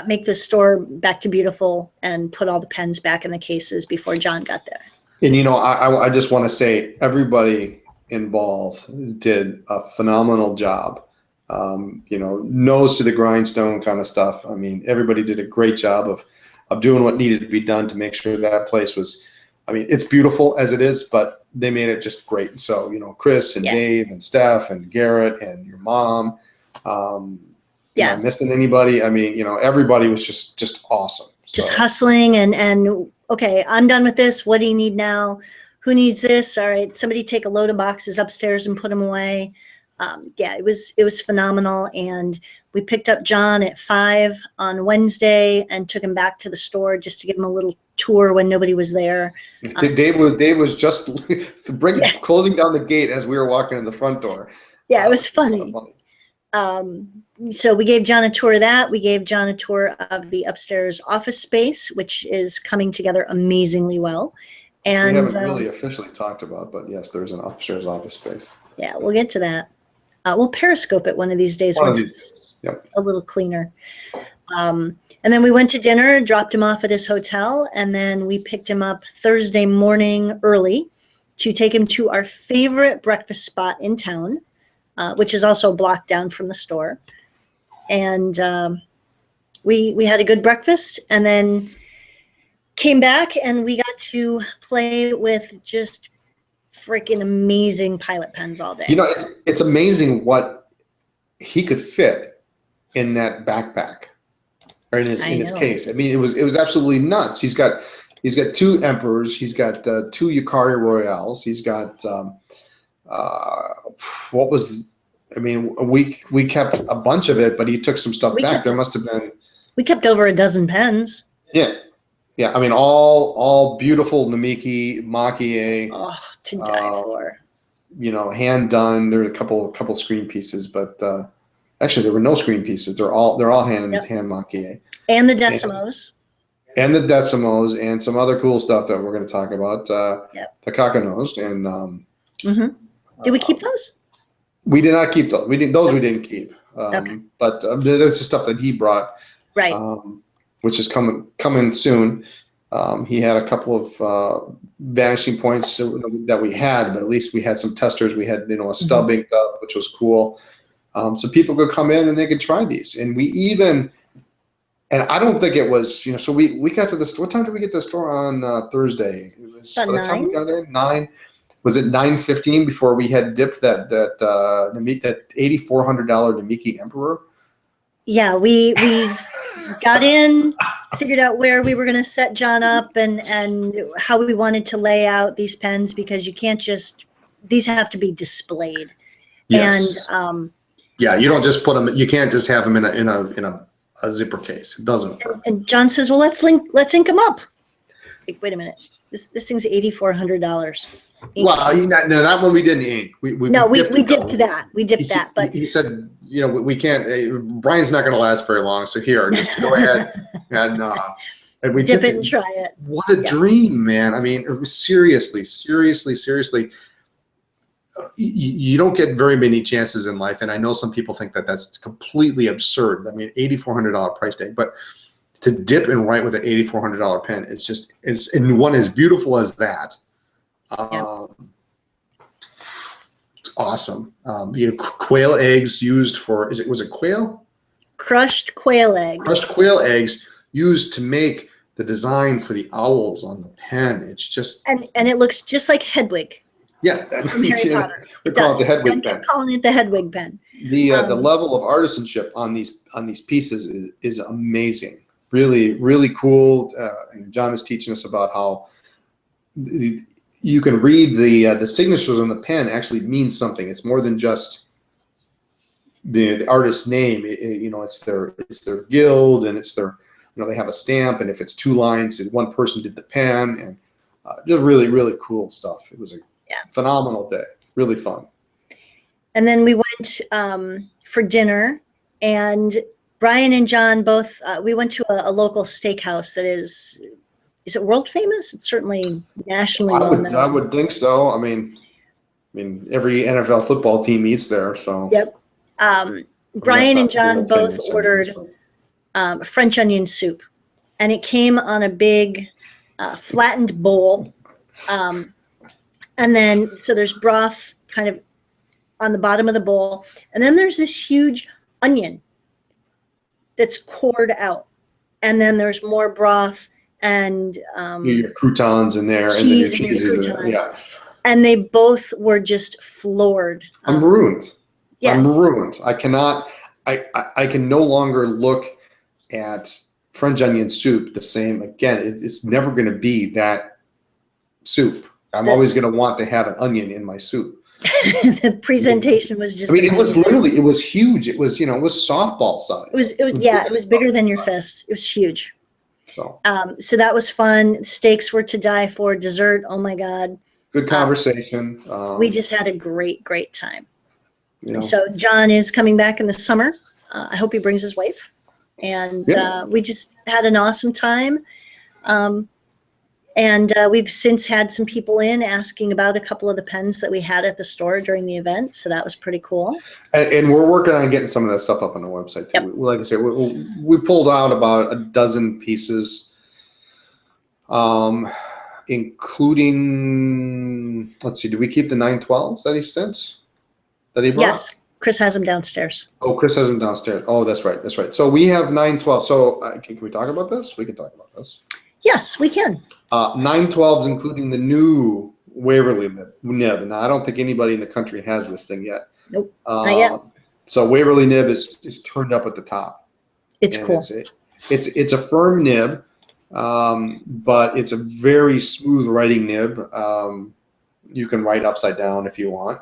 make the store back to beautiful and put all the pens back in the cases before John got there. And I just want to say everybody involved did a phenomenal job. Nose to the grindstone kind of stuff. I mean, everybody did a great job of doing what needed to be done to make sure that place was, I mean, it's beautiful as it is, but they made it just great. So, Chris and Dave and Steph and Garrett and your mom, am I missing anybody? I mean, everybody was just awesome. Just hustling and okay, I'm done with this. What do you need now? Who needs this? All right, somebody take a load of boxes upstairs and put them away. It was phenomenal. And we picked up John at 5 on Wednesday and took him back to the store just to give him a little tour when nobody was there. Dave was just closing down the gate as we were walking in the front door. Yeah, it was funny. So we gave John a tour of that. We gave John a tour of the upstairs office space, which is coming together amazingly well. And we haven't really officially talked about, but yes, there's an upstairs office space. Yeah, we'll get to that. We'll Periscope it one of these days once it's a little cleaner. And then we went to dinner, dropped him off at his hotel, and then we picked him up Thursday morning early to take him to our favorite breakfast spot in town, which is also a block down from the store. And we had a good breakfast, and then came back, and we got to play with just freaking amazing Pilot pens all day. It's amazing what he could fit in that backpack or in his case. I mean, it was absolutely nuts. He's got He's got 2 Emperors. He's got 2 Yukari Royales. He's got what was? I mean, we kept a bunch of it, but he took some stuff back. There must have been. We kept over a dozen pens. Yeah, yeah. I mean, all beautiful Namiki Maki. Oh, to die for. You know, hand done. There were a couple screen pieces, but actually there were no screen pieces. They're all hand Maki. And the Decimos. And the Decimos and some other cool stuff that we're going to talk about. The Kakanos and. Did we keep those? We did not keep those. We didn't keep. Okay. But that's the stuff that he brought. Right. Which is coming soon. He had a couple of vanishing points that we had, but at least we had some testers. We had a stub inked up, which was cool. So people could come in and they could try these. And we even, and I don't think it was, so we got to the store. What time did we get to the store on Thursday? It was by the time we got in 9. Was it 9:15 before we had dipped that $8,400 Namiki Emperor? Yeah, we got in, figured out where we were going to set John up and how we wanted to lay out these pens, because you can't these have to be displayed. Yes. And you don't just put them. You can't just have them in a zipper case. It doesn't work. And John says, "Well, let's ink them up." Like, wait a minute. This thing's $8,400. Well, no, that one we didn't ink. We dipped that. We dipped that. But he said, we can't. Brian's not going to last very long. So here, just go ahead and we dip it and try it. What a dream, man! I mean, seriously. You don't get very many chances in life, and I know some people think that that's completely absurd. I mean, $8,400 price tag, but to dip and write with an $8,400 pen, it's and one as beautiful as that. It's awesome. Quail eggs used for, was it quail? Crushed quail eggs. Crushed quail eggs used to make the design for the owls on the pen. It's just and it looks just like Hedwig. Yeah, from Harry Potter. We call it the Hedwig pen. Calling it the Hedwig pen. The level of artisanship on these pieces is amazing. Really, really cool. And John is teaching us about how you can read the signatures on the pen actually means something. It's more than just the artist's name. It's their guild, and it's their they have a stamp, and if it's 2 lines, and one person did the pen, and just really, really cool stuff. It was a phenomenal day. Really fun. And then we went for dinner, and Brian and John both, we went to a local steakhouse that is it world famous? It's certainly nationally well known. I would think so. I mean, every NFL football team eats there. So. Yep. Brian and John both ordered French onion soup, and it came on a big flattened bowl. And then, so there's broth kind of on the bottom of the bowl, and then there's this huge onion that's cored out, and then there's more broth and your croutons in there, and then your cheese is in there. Yeah. And they both were just floored. I'm ruined. Yeah. I'm ruined. I cannot. I can no longer look at French onion soup the same again. It's never going to be that soup. I'm always going to want to have an onion in my soup. The presentation was just. It was literally. It was huge. It was. It was softball size. It was bigger than your fist. It was huge. So that was fun. Steaks were to die for. Dessert. Oh my God. Good conversation. We just had a great time. So John is coming back in the summer. I hope he brings his wife, and we just had an awesome time. And we've since had some people in asking about a couple of the pens that we had at the store during the event. So that was pretty cool. And we're working on getting some of that stuff up on the website too. Yep. Like I said, we pulled out about a dozen pieces, including, let's see, did we keep the 912s that he sent? That he brought? Yes, Chris has them downstairs. Oh, Chris has them downstairs. Oh, that's right. That's right. So we have 912. So can we talk about this? We can talk about this. Yes, we can. 912s, including the new Waverly nib. Now, I don't think anybody in the country has this thing yet. Nope, not yet. So Waverly nib is turned up at the top. It's cool. It's a firm nib. but it's a very smooth writing nib. You can write upside down if you want.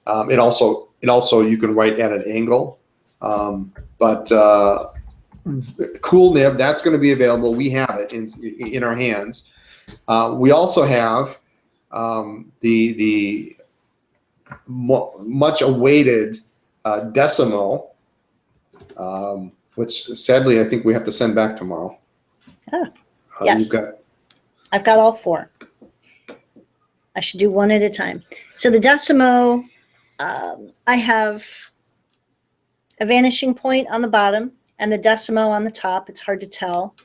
It also you can write at an angle. But cool nib, that's going to be available. We have it in our hands. We also have the much awaited Decimo, which sadly I think we have to send back tomorrow. Oh, yes. I've got all 4. I should do one at a time. So the Decimo, I have a vanishing point on the bottom and the Decimo on the top. It's hard to tell.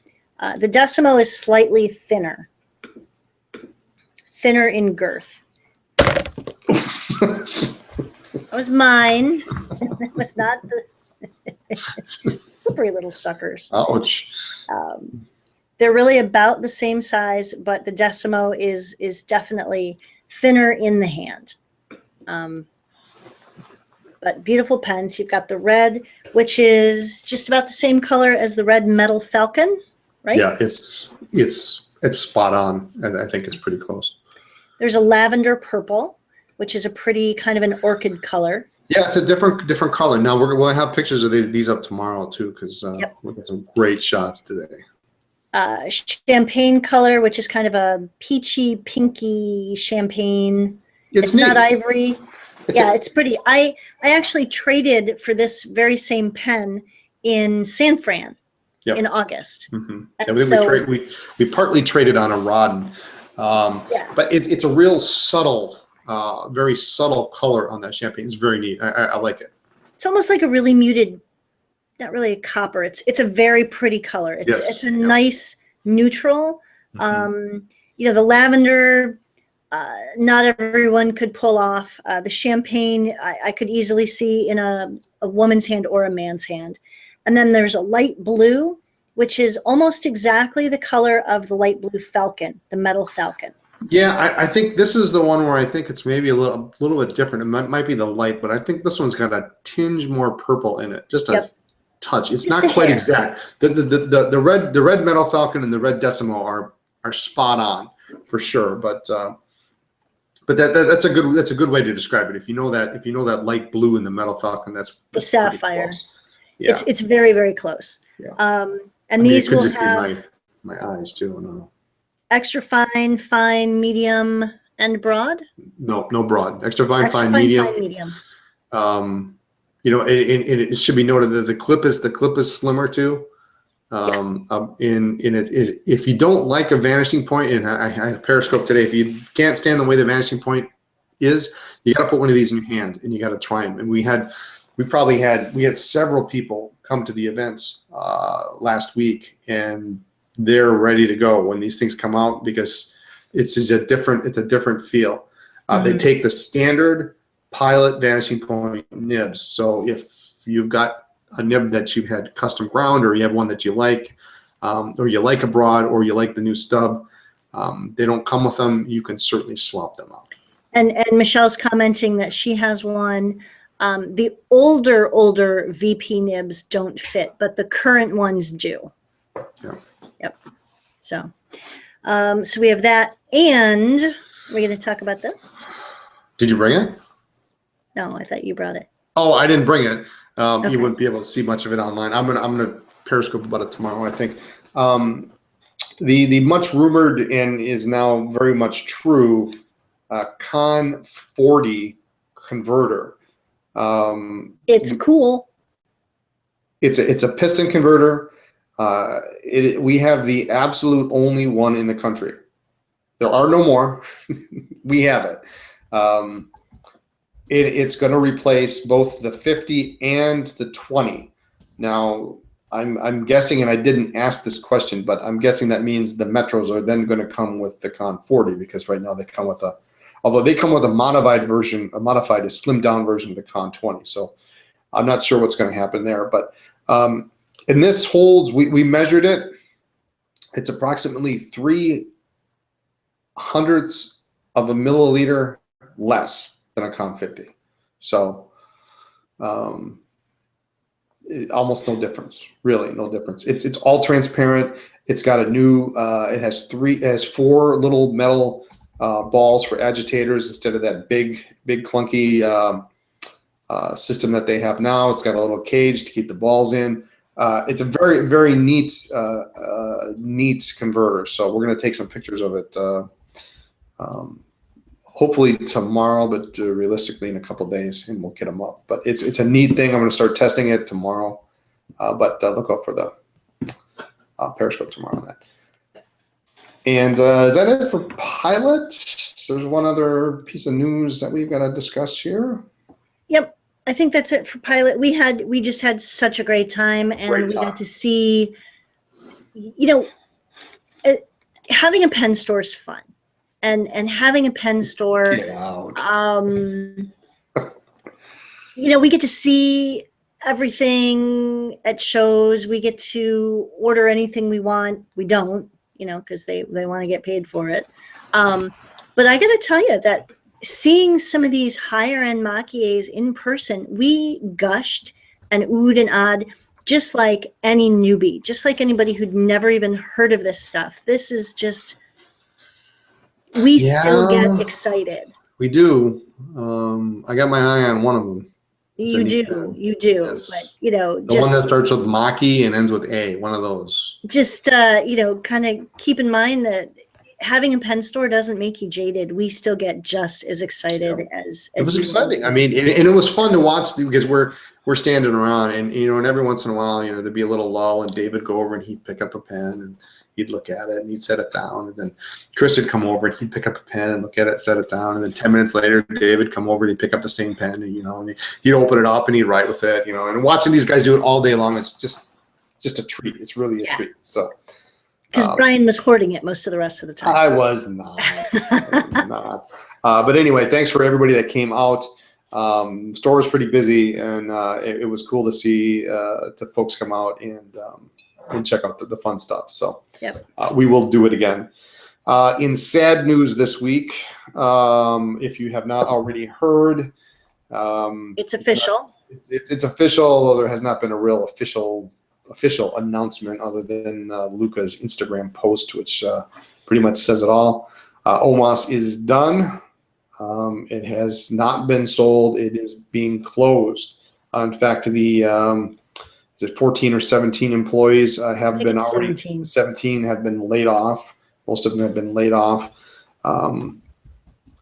The Decimo is slightly thinner in girth. That was mine. That was not the slippery little suckers. Ouch. They're really about the same size, but the Decimo is definitely thinner in the hand. But beautiful pens. You've got the red, which is just about the same color as the red Metal Falcon, right? Yeah, it's spot on, and I think it's pretty close. There's a lavender purple, which is a pretty kind of an orchid color. Yeah, it's a different color. Now we'll have pictures of these up tomorrow too, because we've got some great shots today. Champagne color, which is kind of a peachy, pinky champagne. It's neat. Not ivory. It's pretty. I actually traded for this very same pen in San Fran in August. Mm-hmm. And we partly traded on a rod, but it's a real subtle, very subtle color on that champagne. It's very neat. I like it. It's almost like a really muted, not really a copper. It's a very pretty color. It's a nice neutral. Mm-hmm. The lavender. Not everyone could pull off. The champagne, I could easily see in a woman's hand or a man's hand. And then there's a light blue, which is almost exactly the color of the light blue Falcon, the Metal Falcon. Yeah, I think this is the one where I think it's maybe a little bit different. It might be the light, but I think this one's got a tinge more purple in it, just a touch. It's just not quite exact. The red Metal Falcon and the red Decimo are spot on for sure, but that's a good way to describe it. If you know that light blue in the Metal Falcon, that's the sapphire. Yeah. It's very, very close. Yeah. And these will have my eyes too. No. Extra fine, medium, and broad. No broad. Extra fine, medium. It should be noted that the clip is slimmer too. If you don't like a vanishing point, and I had a Periscope today, if you can't stand the way the vanishing point is, you got to put one of these in your hand and you got to try them. And we had several people come to the events last week, and they're ready to go when these things come out, because it's a different feel. They take the standard Pilot vanishing point nibs. So if you've got a nib that you've had custom ground, or you have one that you like, or you like a broad, or you like the new stub, they don't come with them. You can certainly swap them out. And Michelle's commenting that she has one. The older VP nibs don't fit, but the current ones do. Yeah. Yep. So we have that, and we're going to talk about this. Did you bring it? No, I thought you brought it. Oh, I didn't bring it. Okay. You wouldn't be able to see much of it online. I'm gonna Periscope about it tomorrow, I think. The much rumored and is now very much true Con 40 converter. It's cool. It's a piston converter. We have the absolute only one in the country. There are no more. We have it. It's going to replace both the 50 and the 20. Now, I'm guessing, and I didn't ask this question, but I'm guessing that means the Metros are then going to come with the Con 40, because right now they come with a modified version, a slimmed down version of the Con 20. So I'm not sure what's going to happen there. But and this holds, we measured it. It's approximately 0.03 of a milliliter less than a Con 50. So almost no difference, really no difference. It's all transparent. It's got a new. It has 4 little metal balls for agitators instead of that big clunky system that they have now. It's got a little cage to keep the balls in. It's a very, very neat converter. So we're going to take some pictures of it. Hopefully tomorrow, but realistically in a couple of days, and we'll get them up. But it's a neat thing. I'm going to start testing it tomorrow. But look out for the Periscope tomorrow on that. And is that it for Pilot? There's one other piece of news that we've got to discuss here. Yep. I think that's it for Pilot. We just had such a great time, and we got to see, having a pen store is fun, and having a pen store, Get out. we get to see everything at shows. We get to order anything we want. We don't, because they want to get paid for it. But I got to tell you that seeing some of these higher end maquilles in person, we gushed and oohed and ahed just like any newbie, just like anybody who'd never even heard of this stuff. This is just, we still get excited. We do. I got my eye on one of them. You do. Yes. But, the one that starts with Maki and ends with A, one of those. Just, kind of keep in mind that having a pen store doesn't make you jaded. We still get just as excited as it was exciting. I mean, and it was fun to watch because we're standing around and, and every once in a while, there'd be a little lull and David go over and he'd pick up a pen and he'd look at it and he'd set it down. And then Chris would come over and he'd pick up a pen and look at it, set it down. And then 10 minutes later, David come over and he'd pick up the same pen, and, and he'd open it up and he'd write with it, and watching these guys do it all day long is just a treat. It's really a treat. So. Because Brian was hoarding it most of the rest of the time. I was not. But anyway, thanks for everybody that came out. Store was pretty busy, and it was cool to see to folks come out and check out the fun stuff. So we will do it again. In sad news this week, if you have not already heard, it's official. It's official, although there has not been a real official announcement other than Luca's Instagram post, which pretty much says it all. OMAS is done. It has not been sold. It is being closed. In fact, the is it 14 or 17 employees have been already 17 have been laid off. Most of them have been laid off.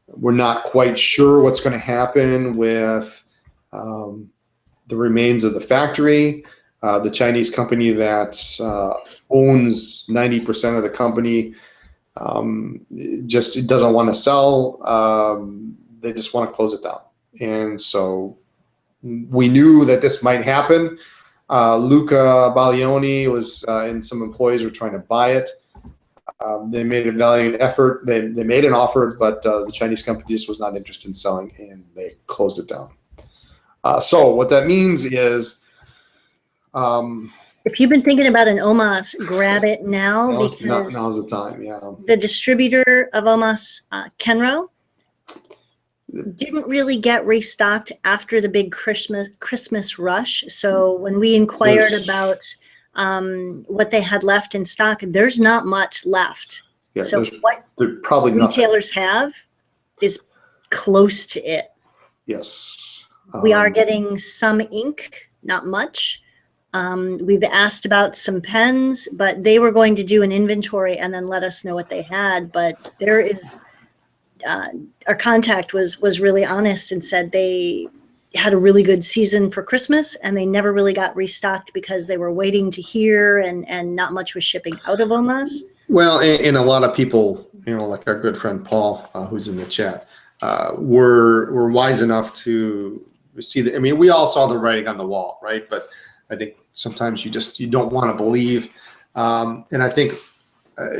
We're not quite sure what's going to happen with the remains of the factory. The Chinese company that owns 90% of the company just doesn't want to sell. They just want to close it down. And so we knew that this might happen. Luca Baglioni was and some employees were trying to buy it. They made a valiant effort. They made an offer, but the Chinese company just was not interested in selling, and they closed it down. So what that means is, if you've been thinking about an OMAS, grab it now, because now's the time. Yeah. The distributor of OMAS, Kenro, didn't really get restocked after the big Christmas rush. So when we inquired about what they had left in stock, there's not much left. Yeah, so what probably retailers have is close to it. Yes. We are getting some ink, not much. We've asked about some pens, but they were going to do an inventory and then let us know what they had. But there is, our contact was really honest and said they had a really good season for Christmas and they never really got restocked because they were waiting to hear and not much was shipping out of OMAS. Well, and a lot of people, like our good friend Paul, who's in the chat, were wise enough to see that. I mean, we all saw the writing on the wall, right? But I think sometimes you don't want to believe. And I think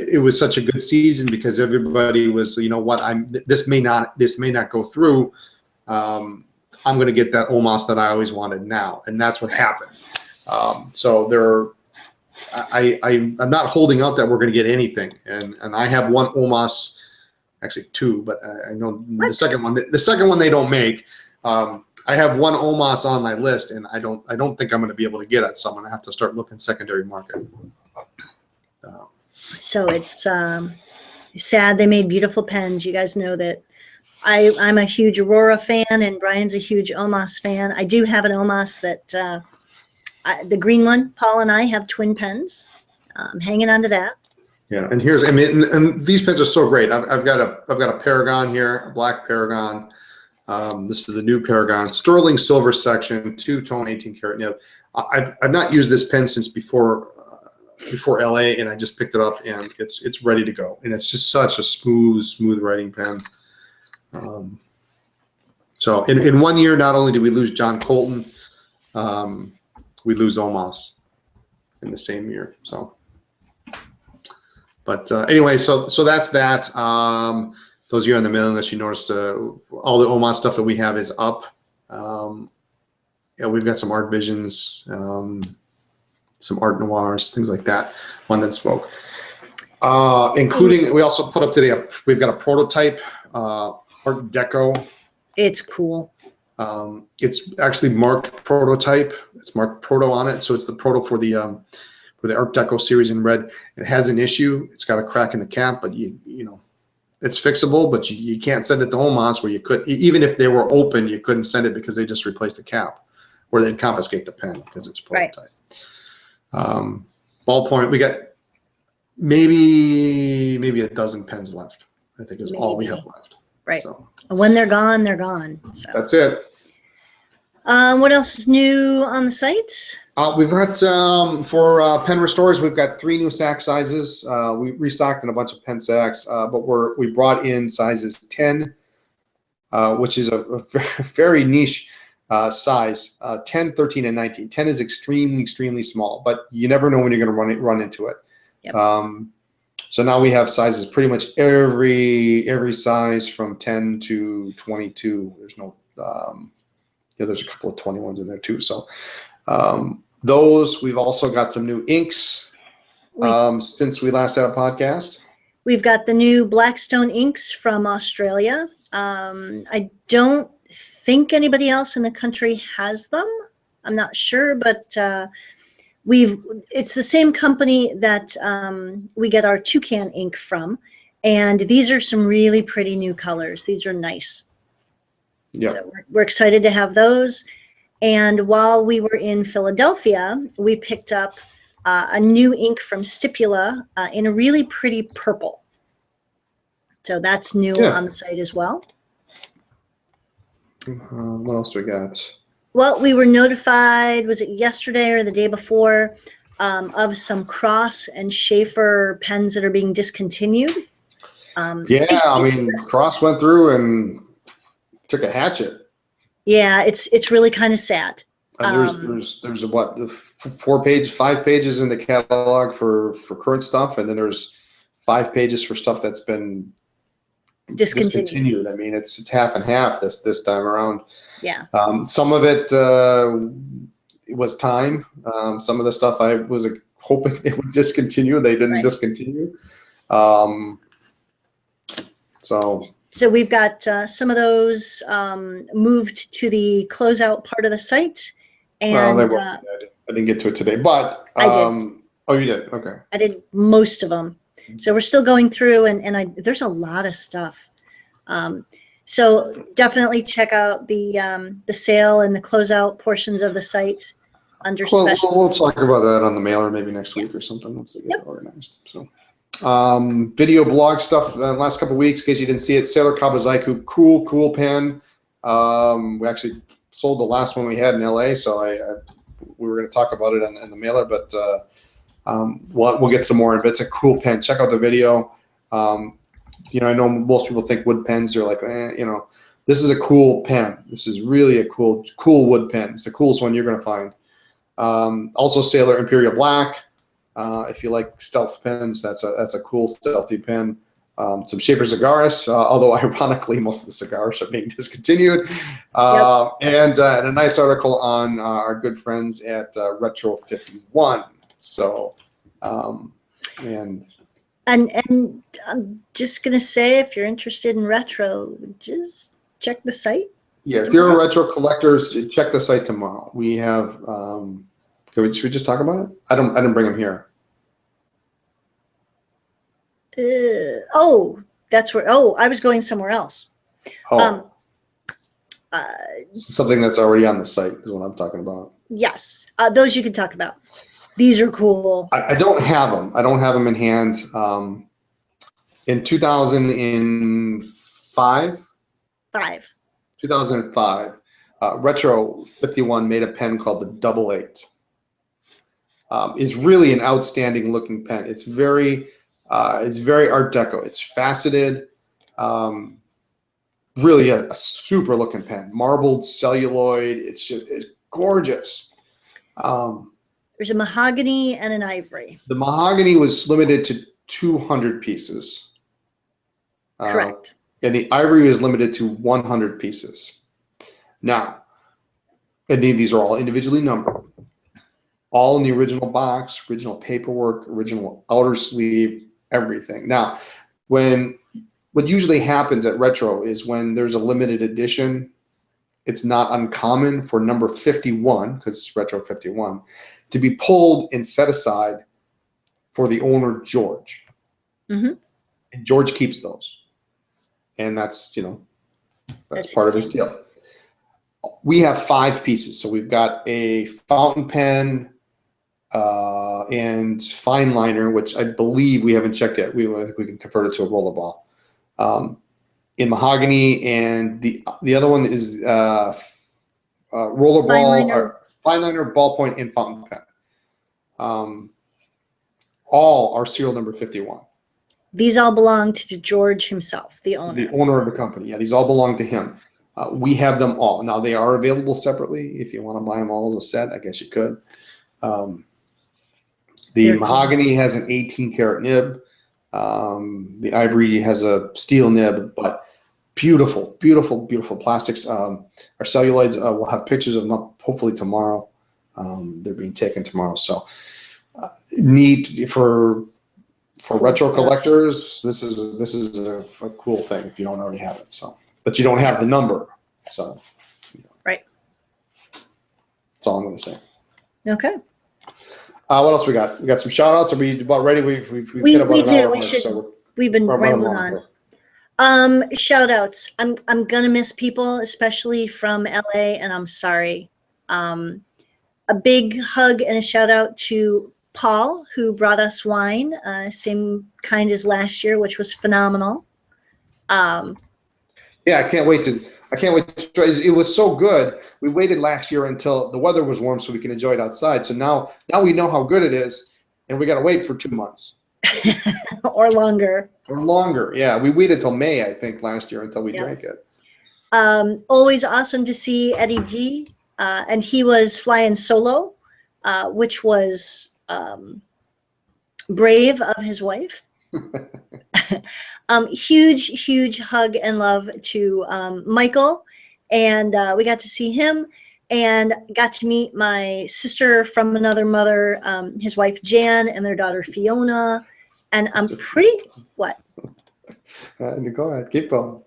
it was such a good season because everybody was, this may not go through. I'm going to get that OMAS that I always wanted now. And that's what happened. So I'm not holding out that we're going to get anything. And I have one OMAS, actually two, but I know the second one they don't make. I have one OMAS on my list, and I don't think I'm going to be able to get it. So I'm going to have to start looking secondary market. So it's sad. They made beautiful pens. You guys know that I'm a huge Aurora fan, and Brian's a huge Omos fan. I do have an Omos that the green one. Paul and I have twin pens. Hanging on to that. Yeah, and and these pens are so great. I've got a Paragon here, a black Paragon. This is the new Paragon, sterling silver section, 2-tone, 18 karat nib. I've not used this pen since before LA, and I just picked it up, and it's ready to go. And it's just such a smooth writing pen. So in 1 year, not only did we lose John Colton, we lose Omos in the same year. So, but anyway, so that's that. Those of you on the mailing list, you noticed all the Omos stuff that we have is up. Yeah, we've got some Art Visions, some Art Noirs, things like that. London Smoke, including we also put up today. We've got a prototype Art Deco. It's cool. It's actually marked prototype. It's marked proto on it, so it's the proto for the Art Deco series in red. It has an issue. It's got a crack in the cap, but you know it's fixable. But you can't send it to Omos where you could, even if they were open, you couldn't send it because they just replaced the cap, or they'd confiscate the pen because it's prototype. Right. Ballpoint. We got maybe a dozen pens left. I think is all we have left. Right. So. When they're gone, they're gone. So. That's it. What else is new on the site? We've got for pen restores. We've got 3 new sack sizes. We restocked in a bunch of pen sacks, but we brought in sizes 10, which is a very niche size. 10, 13, and 19. 10 is extremely small, but you never know when you're going to run into it. Yep. So now we have sizes pretty much every size from 10 to 22. There's no there's a couple of 21s in there too. So those, we've also got some new inks since we last had a podcast. We've got the new Blackstone inks from Australia. I don't think anybody else in the country has them. I'm not sure, but it's the same company that we get our Toucan ink from, and these are some really pretty new colors. These are nice. Yeah. So we're excited to have those. And while we were in Philadelphia, we picked up a new ink from Stipula in a really pretty purple. So that's new on the site as well. What else we got? Well, we were notified, was it yesterday or the day before, of some Cross and Schaefer pens that are being discontinued. I mean, Cross went through and took a hatchet. Yeah, it's really kind of sad. There's what, 5 pages in the catalog for current stuff, and then there's 5 pages for stuff that's been discontinued. I mean, it's half and half this time around. Yeah. Some of it was time. Some of the stuff I was hoping they would discontinue, they didn't discontinue. So we've got some of those moved to the closeout part of the site. And I didn't get to it today, but I did. Oh, you did? Okay. I did most of them. So we're still going through, and there's a lot of stuff. So definitely check out the sale and the closeout portions of the site under special. We'll talk about that on the mailer maybe next week or something once we get organized. So, video blog stuff the last couple of weeks, in case you didn't see it. Sailor Kabazaiku, cool pen. We actually sold the last one we had in LA, so we were going to talk about it in the mailer, but we'll get some more. But it's a cool pen. Check out the video. I know most people think wood pens are like, this is a cool pen. This is really a cool wood pen. It's the coolest one you're going to find. Also Sailor Imperial Black. If you like stealth pens, that's a cool stealthy pen. Some Schaefer Cigaris, although ironically most of the cigars are being discontinued. And a nice article on our good friends at Retro 51. So, and I'm just going to say, if you're interested in retro, just check the site. Yeah, if you're a retro collector, check the site tomorrow. We have, should we just talk about it? I didn't bring them here. That's where. Oh, I was going somewhere else. Oh, Um, something that's already on the site is what I'm talking about. yes, those you can talk about. These are cool. I don't have them. I don't have them in hand. In 2005, Retro 51 made a pen called the Double Eight. Is really an outstanding looking pen. It's very Art Deco. It's faceted. Really a super looking pen. Marbled celluloid. It's gorgeous. There's a mahogany and an ivory. The mahogany was limited to 200 pieces. Correct. And the ivory is limited to 100 pieces. Now, and these are all individually numbered. All in the original box, original paperwork, original outer sleeve, everything. Now, what usually happens at Retro is when there's a limited edition, it's not uncommon for number 51, because it's Retro 51, to be pulled and set aside for the owner, George. Mm-hmm. And George keeps those. And that's part of his deal. We have 5 pieces. So we've got a fountain pen and fine liner, which I believe we haven't checked yet. We can convert it to a rollerball. In mahogany, and the other one is rollerball, fine liner, ballpoint, and fountain pen. All are serial number 51. These all belong to George himself, the owner. The owner of the company. Yeah, these all belong to him. We have them all. Now, they are available separately. If you want to buy them all as a set, I guess you could. The mahogany has an 18-karat nib. The ivory has a steel nib, but beautiful, beautiful, beautiful plastics. Our celluloids, we'll have pictures of them hopefully tomorrow. They're being taken tomorrow. So neat for cool retro stuff. Collectors. This is a cool thing if you don't already have it. So, but you don't have the number. So, right. That's all I'm going to say. Okay. What else we got? We got some shout outs. Are we about ready? We've we hit about do. an hour We mark, should. So we've been rambling on. Shout outs. I'm gonna miss people, especially from LA, and I'm sorry. A big hug and a shout out to Paul, who brought us wine, same kind as last year, which was phenomenal. Yeah, I can't wait to try. It was so good. We waited last year until the weather was warm so we can enjoy it outside. So now we know how good it is, and we got to wait for 2 months. Or longer. Or longer, yeah. We waited till May, I think, last year until we drank it. Always awesome to see Eddie G. And he was flying solo, which was brave of his wife. Huge hug and love to Michael, and we got to see him and got to meet my sister from another mother, his wife Jan, and their daughter Fiona. And I'm pretty what? Go ahead, keep going.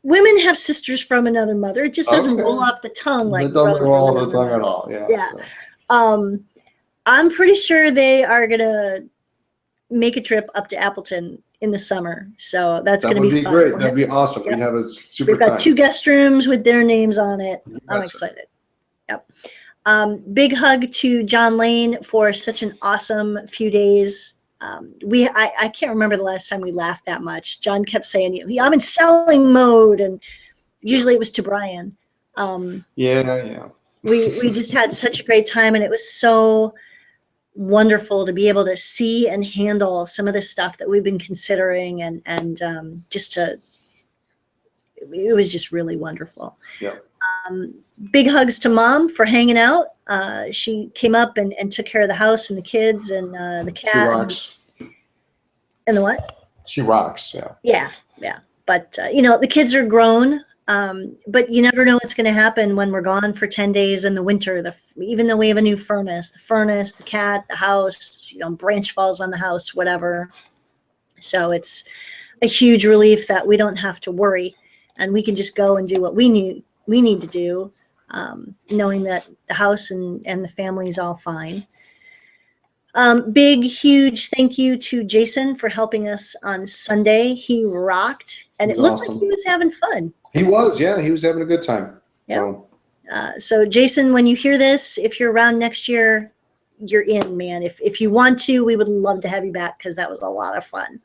Women have sisters from another mother. It just doesn't roll off the tongue like it doesn't roll off the tongue at all. Yeah. So. I'm pretty sure they are gonna make a trip up to Appleton in the summer, so that's going to be fun. Great. That'd be awesome. Yep. We'd have a super. We've got 2 guest rooms with their names on it. I'm excited. Yep. Big hug to John Lane for such an awesome few days. I can't remember the last time we laughed that much. John kept saying, "I'm in selling mode," and usually it was to Brian. Yeah. We just had such a great time, and it was so wonderful to be able to see and handle some of the stuff that we've been considering, and it was just really wonderful. Yeah. Big hugs to Mom for hanging out. She came up and took care of the house and the kids and the cat. She rocks. And the what? She rocks. Yeah. Yeah. But the kids are grown. But you never know what's going to happen when we're gone for 10 days in the winter. Even though we have a new furnace, the cat, the house, branch falls on the house, whatever. So it's a huge relief that we don't have to worry, and we can just go and do what we need to do, knowing that the house and the family is all fine. Big, huge thank you to Jason for helping us on Sunday. He rocked, and it looked like he was having fun. He was, yeah, he was having a good time. Yeah. So Jason, when you hear this, if you're around next year, you're in, man. If you want to, we would love to have you back because that was a lot of fun.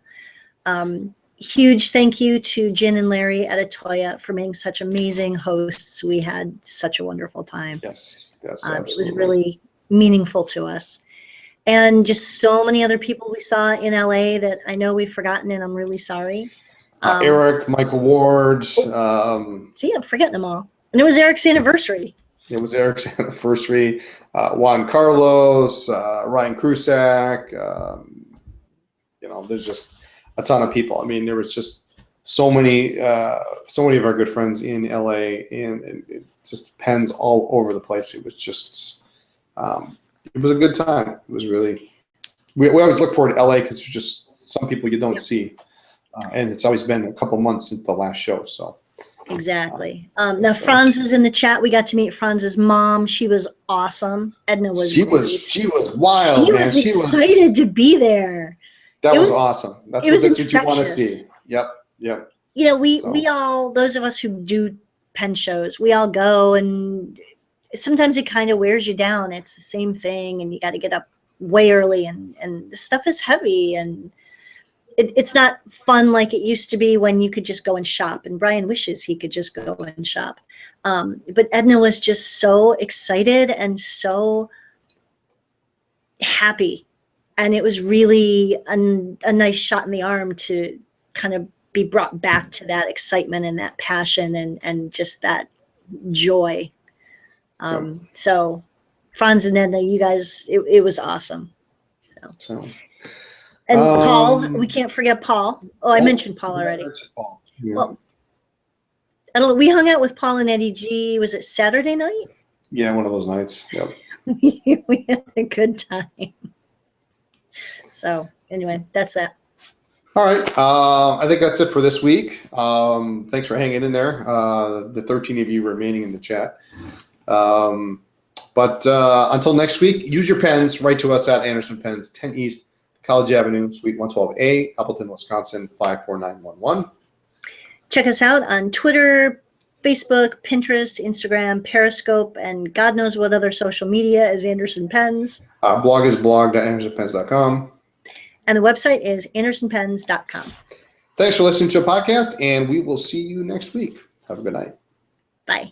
Huge thank you to Jen and Larry at Atoya for being such amazing hosts. We had such a wonderful time. Yes, It absolutely. was really meaningful to us. And just so many other people we saw in LA that I know we've forgotten, and I'm really sorry. Eric, Michael Ward. See, I'm forgetting them all. And it was Eric's anniversary. It was Eric's anniversary. Juan Carlos, Ryan Krusak. There's just a ton of people. I mean, there was just so many of our good friends in LA, and it just pens all over the place. It was just, it was a good time. It was really, we always look forward to LA because there's just some people you don't see. And it's always been a couple months since the last show. So exactly. Now Franz is in the chat. We got to meet Franz's mom. She was awesome. Edna was she great. was wild. She was excited to be there. That was awesome. That's what you want to see. Yep. We all, those of us who do pen shows, we all go, and sometimes it kind of wears you down. It's the same thing, and you got to get up way early, and the stuff is heavy, and it's not fun like it used to be when you could just go and shop. And Brian wishes he could just go and shop. But Edna was just so excited and so happy. And it was really a nice shot in the arm to kind of be brought back to that excitement and that passion and just that joy. So Franz and Edna, you guys, it was awesome. So. And Paul, we can't forget Paul. Oh, I mentioned Paul already. Paul. Yeah. Well, I don't know. We hung out with Paul and Eddie G. Was it Saturday night? Yeah, one of those nights. Yep. We had a good time. So anyway, that's that. All right. I think that's it for this week. Thanks for hanging in there. The 13 of you remaining in the chat. But until next week, use your pens. Write to us at Anderson Pens, 10 East College Avenue, Suite 112A, Appleton, Wisconsin, 54911. Check us out on Twitter, Facebook, Pinterest, Instagram, Periscope, and God knows what other social media as Anderson Pens. Blog is blog.andersonpens.com. And the website is andersonpens.com. Thanks for listening to a podcast, and we will see you next week. Have a good night. Bye.